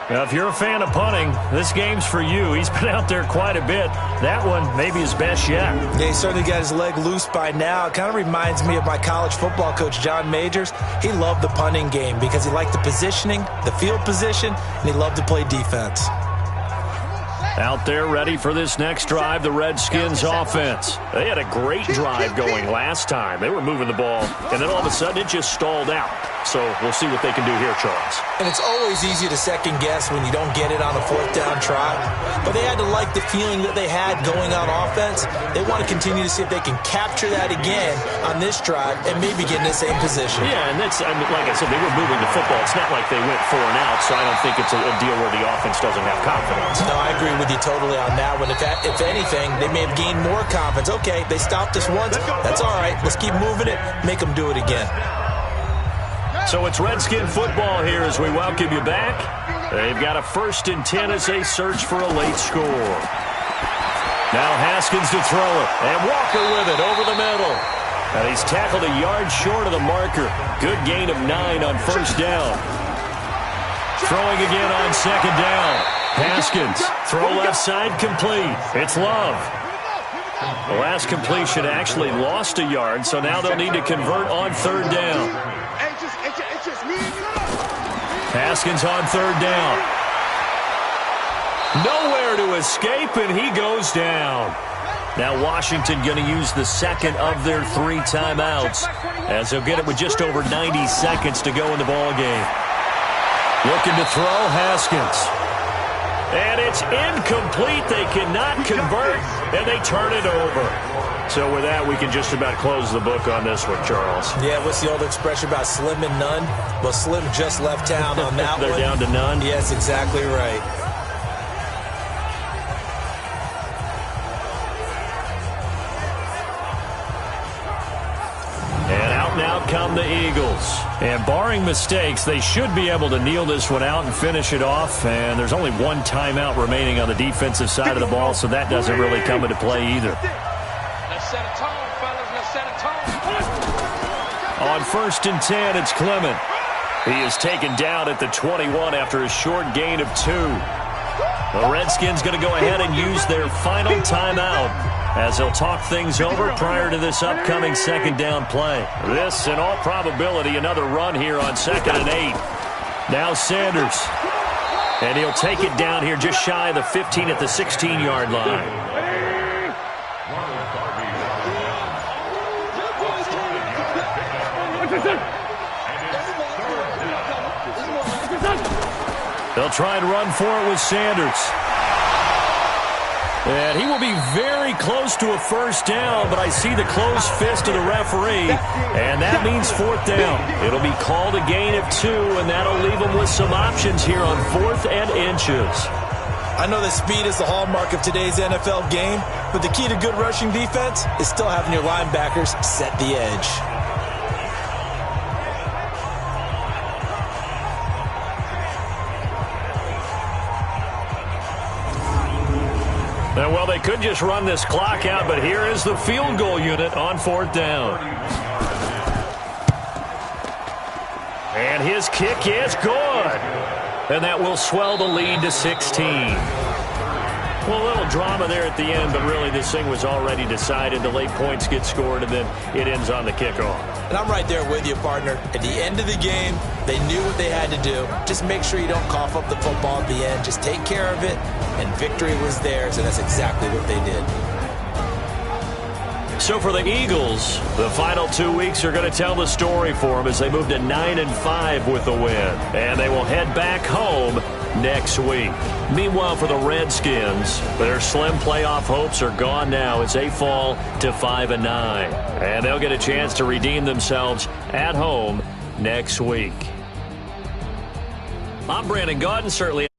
Now, if you're a fan of punting, this game's for you. He's been out there quite a bit. That one maybe his best yet. Yeah, he certainly got his leg loose by now. It kind of reminds me of my college football coach, John Majors. He loved the punting game because he liked the positioning, the field position, and he loved to play defense. Out there ready for this next drive, the Redskins offense. They had a great drive going last time. They were moving the ball, and then all of a sudden it just stalled out. So we'll see what they can do here, Charles. And it's always easy to second guess when you don't get it on a 4th down try. But they had to like the feeling that they had going on offense. They want to continue to see if they can capture that again on this drive and maybe get in the same position. Yeah, and that's, I mean, like I said, they were moving the football. It's not like they went 4 and out, so I don't think it's a deal where the offense doesn't have confidence. No, I agree with you totally on that one. If anything, they may have gained more confidence. Okay, they stopped us once. That's all right. Let's keep moving it. Make them do it again. So it's Redskin football here as we welcome you back. They've got a 1st and 10 as they search for a late score. Now Haskins to throw it, and Walker with it over the middle. And he's tackled a yard short of the marker. Good gain of 9 on 1st down. Throwing again on 2nd down. Haskins, throw left side, complete. It's Love. The last completion actually lost a yard, so now they'll need to convert on 3rd down. Haskins on 3rd down. Nowhere to escape, and he goes down. Now Washington going to use the 2nd of their 3 timeouts as they'll get it with just over 90 seconds to go in the ball game. Looking to throw, Haskins. And it's incomplete. They cannot convert, and they turn it over. So with that, we can just about close the book on this one, Charles. Yeah, what's the old expression about slim and none? Well, Slim just left town on that They're one. down to none? Yes, exactly right. And out now come the Eagles. And barring mistakes, they should be able to kneel this one out and finish it off. And there's only 1 timeout remaining on the defensive side of the ball, so that doesn't really come into play either. Let's set a tone, fellas. Let's set a tone. On 1st and 10, it's Clement. He is taken down at the 21 after a short gain of 2. The Redskins going to go ahead and use their final timeout as they'll talk things over prior to this upcoming 2nd down play. This, in all probability, another run here on 2nd and 8. Now Sanders. And he'll take it down here just shy of the 15 at the 16-yard line. They'll try and run for it with Sanders. And he will be very close to a 1st down, but I see the closed fist of the referee, and that means 4th down. It'll be called a gain of 2, and that'll leave them with some options here on 4th and inches. I know that speed is the hallmark of today's NFL game, but the key to good rushing defense is still having your linebackers set the edge. Well, they could just run this clock out, but here is the field goal unit on 4th down. And his kick is good. And that will swell the lead to 16. Well, a little drama there at the end, but really this thing was already decided. The late points get scored, and then it ends on the kickoff. And I'm right there with you, partner. At the end of the game, they knew what they had to do. Just make sure you don't cough up the football at the end. Just take care of it, and victory was theirs, and that's exactly what they did. So for the Eagles, the final 2 weeks are going to tell the story for them as they move to 9-5 with the win. And they will head back home next week. Meanwhile, for the Redskins, their slim playoff hopes are gone now as they fall to 5-9. And they'll get a chance to redeem themselves at home next week. I'm Brandon Gaudin, certainly.